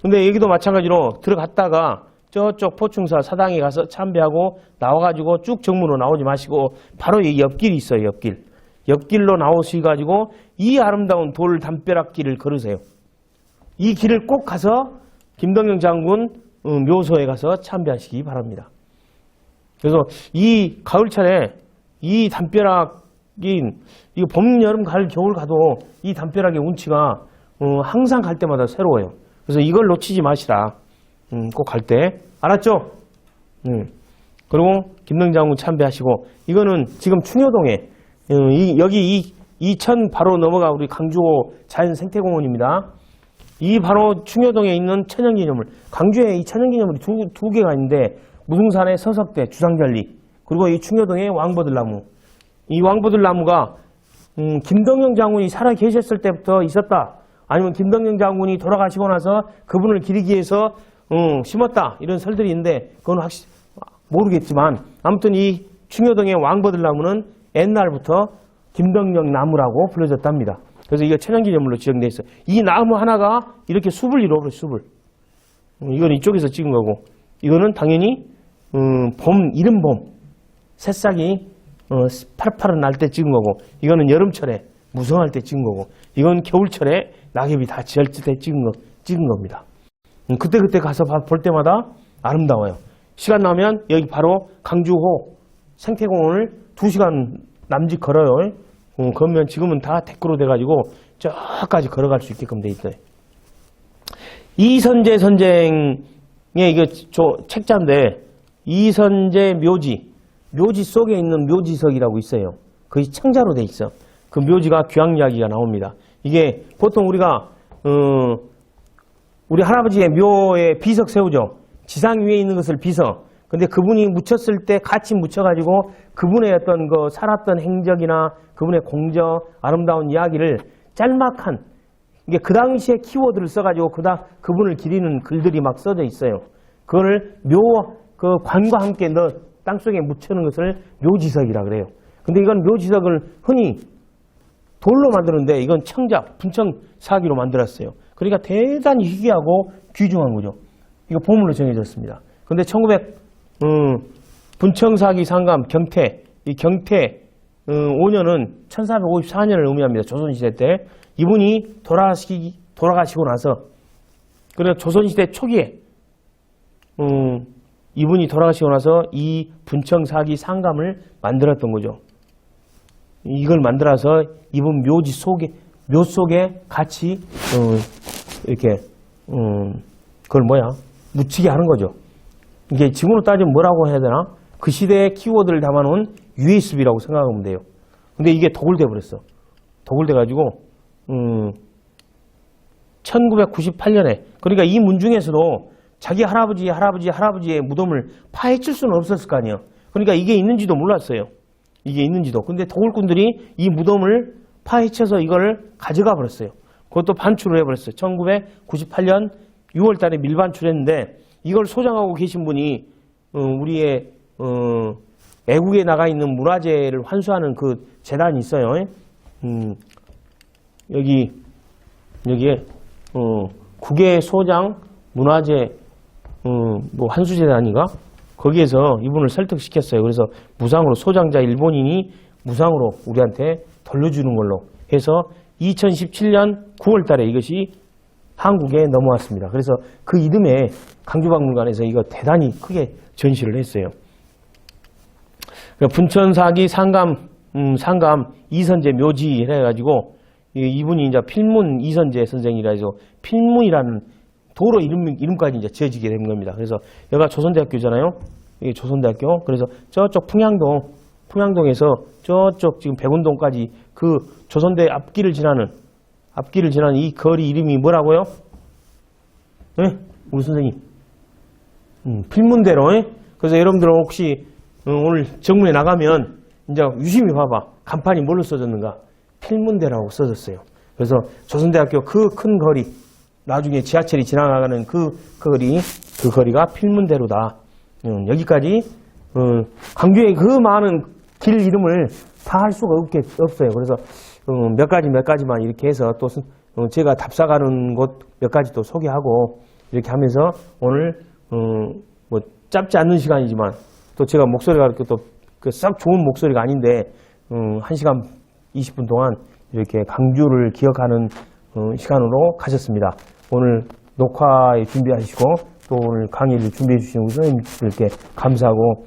근데 여기도 마찬가지로 들어갔다가 저쪽 포충사 사당에 가서 참배하고 나와가지고 쭉 정문으로 나오지 마시고 바로 여기 옆길이 있어요. 옆길로 나오셔가지고 이 아름다운 돌 담벼락 길을 걸으세요. 이 길을 꼭 가서 김덕영 장군 묘소에 가서 참배하시기 바랍니다. 그래서 이 가을철에 이 담벼락인 이거 봄, 여름, 가을, 겨울 가도 이 담벼락의 운치가 항상 갈 때마다 새로워요. 그래서 이걸 놓치지 마시라. 꼭 갈 때. 알았죠? 그리고 김동 장군 참배하시고, 이거는 지금 충효동에 여기 이천 바로 넘어가 우리 강주호 자연생태공원입니다. 이 바로 충효동에 있는 천연기념물, 강주에 이 천연기념물이 두 개가 있는데, 무등산의 서석대 주상절리, 그리고 이 충효동의 왕버들나무. 이 왕버들나무가 김덕영 장군이 살아 계셨을 때부터 있었다, 아니면 김덕영 장군이 돌아가시고 나서 그분을 기리기 위해서 심었다, 이런 설들이 있는데 그건 확실히 모르겠지만, 아무튼 이 충효동의 왕버들나무는 옛날부터 김덕영 나무라고 불려졌답니다. 그래서 이게 천연기념물로 지정되어 있어요. 이 나무 하나가 이렇게 숲을 이루어버려요, 숲을. 이건 이쪽에서 찍은 거고, 이거는 당연히 이른 봄 새싹이 파릇파릇 날 때 찍은 거고, 이거는 여름철에 무성할 때 찍은 거고, 이건 겨울철에 낙엽이 다 지을 때 찍은 겁니다. 그때 가서 볼 때마다 아름다워요. 시간 나면 여기 바로 강주호 생태공원을 2시간 남짓 걸어요. 그러면 지금은 다 댓글로 돼가지고 저까지 걸어갈 수 있게끔 돼 있어요. 이선제 선생의 이거 책자인데, 이선제 묘지 속에 있는 묘지석이라고 있어요. 그게 청자로 돼 있어. 그 묘지가 귀양 이야기가 나옵니다. 이게 보통 우리가 우리 할아버지의 묘에 비석 세우죠. 지상 위에 있는 것을 비석. 근데 그분이 묻혔을 때 같이 묻혀가지고 그분의 어떤 그 살았던 행적이나 그분의 공적, 아름다운 이야기를 짤막한, 이게 그 당시에 키워드를 써가지고 그분을 기리는 글들이 막 써져 있어요. 그거를 그 관과 함께 땅속에 묻혀놓은 것을 묘지석이라 그래요. 근데 이건 묘지석을 흔히 돌로 만드는데, 이건 청작, 분청사기로 만들었어요. 그러니까 대단히 희귀하고 귀중한 거죠. 이거 보물로 정해졌습니다. 근데 분청사기 상감 경태, 이 경태 5년은 1454년을 의미합니다. 조선시대 때. 이분이 돌아가시고 나서, 그래서 조선시대 초기에 이분이 돌아가시고 나서 이 분청사기 상감을 만들었던 거죠. 이걸 만들어서 이분 묘 속에 같이 이렇게 그걸 묻히게 하는 거죠. 이게 지금으로 따지면 뭐라고 해야 되나? 그 시대의 키워드를 담아놓은 USB라고 생각하면 돼요. 근데 이게 도굴돼 버렸어. 도굴돼 가지고 1998년에, 그러니까 이 문중에서도 자기 할아버지의 무덤을 파헤칠 수는 없었을 거 아니에요. 그러니까 이게 있는지도 몰랐어요. 이게 있는지도. 근데 도굴꾼들이 이 무덤을 파헤쳐서 이걸 가져가 버렸어요. 그것도 반출을 해버렸어요. 1998년 6월 달에 밀반출했는데, 이걸 소장하고 계신 분이 우리의 애국에 나가 있는 문화재를 환수하는 그 재단이 있어요. 여기에 국외 소장 문화재 환수재단인가? 거기에서 이분을 설득시켰어요. 그래서 무상으로, 소장자 일본인이 무상으로 우리한테 돌려주는 걸로 해서 2017년 9월 달에 이것이 한국에 넘어왔습니다. 그래서 그 이듬해 강주박물관에서 이거 대단히 크게 전시를 했어요. 분천사기 상감 이선제 묘지 해가지고, 이분이 이제 필문 이선제 선생이라 해서 필문이라는 도로 이름까지 이제 지어지게 된 겁니다. 그래서 여기가 조선대학교잖아요. 이게 조선대학교. 그래서 저쪽 풍양동에서 저쪽 지금 백운동까지 그 조선대 앞길을 지나는 이 거리 이름이 뭐라고요? 네? 우리 선생님. 필문대로. 네? 그래서 여러분들은 혹시 오늘 정문에 나가면 이제 유심히 봐봐. 간판이 뭘로 써졌는가? 필문대라고 써졌어요. 그래서 조선대학교 그 큰 거리, 나중에 지하철이 지나가는 그 거리가 필문대로다. 여기까지 강주의 그 많은 길 이름을 다 할 수가 없어요. 그래서 몇 가지만 이렇게 해서 또 제가 답사 가는 곳 몇 가지 또 소개하고 이렇게 하면서 오늘 뭐 짧지 않는 시간이지만 또 제가 목소리가 이렇게 또 썩 좋은 목소리가 아닌데 1시간 20분 동안 이렇게 강주를 기억하는 시간으로 가셨습니다. 오늘 녹화에 준비하시고 또 오늘 강의를 준비해 주신 우리 선생님들께 감사하고,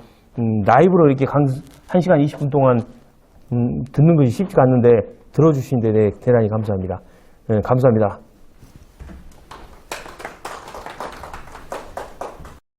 라이브로 이렇게 1시간 20분 동안 듣는 것이 쉽지가 않는데 들어주신 데 대단히 감사합니다. 네, 감사합니다.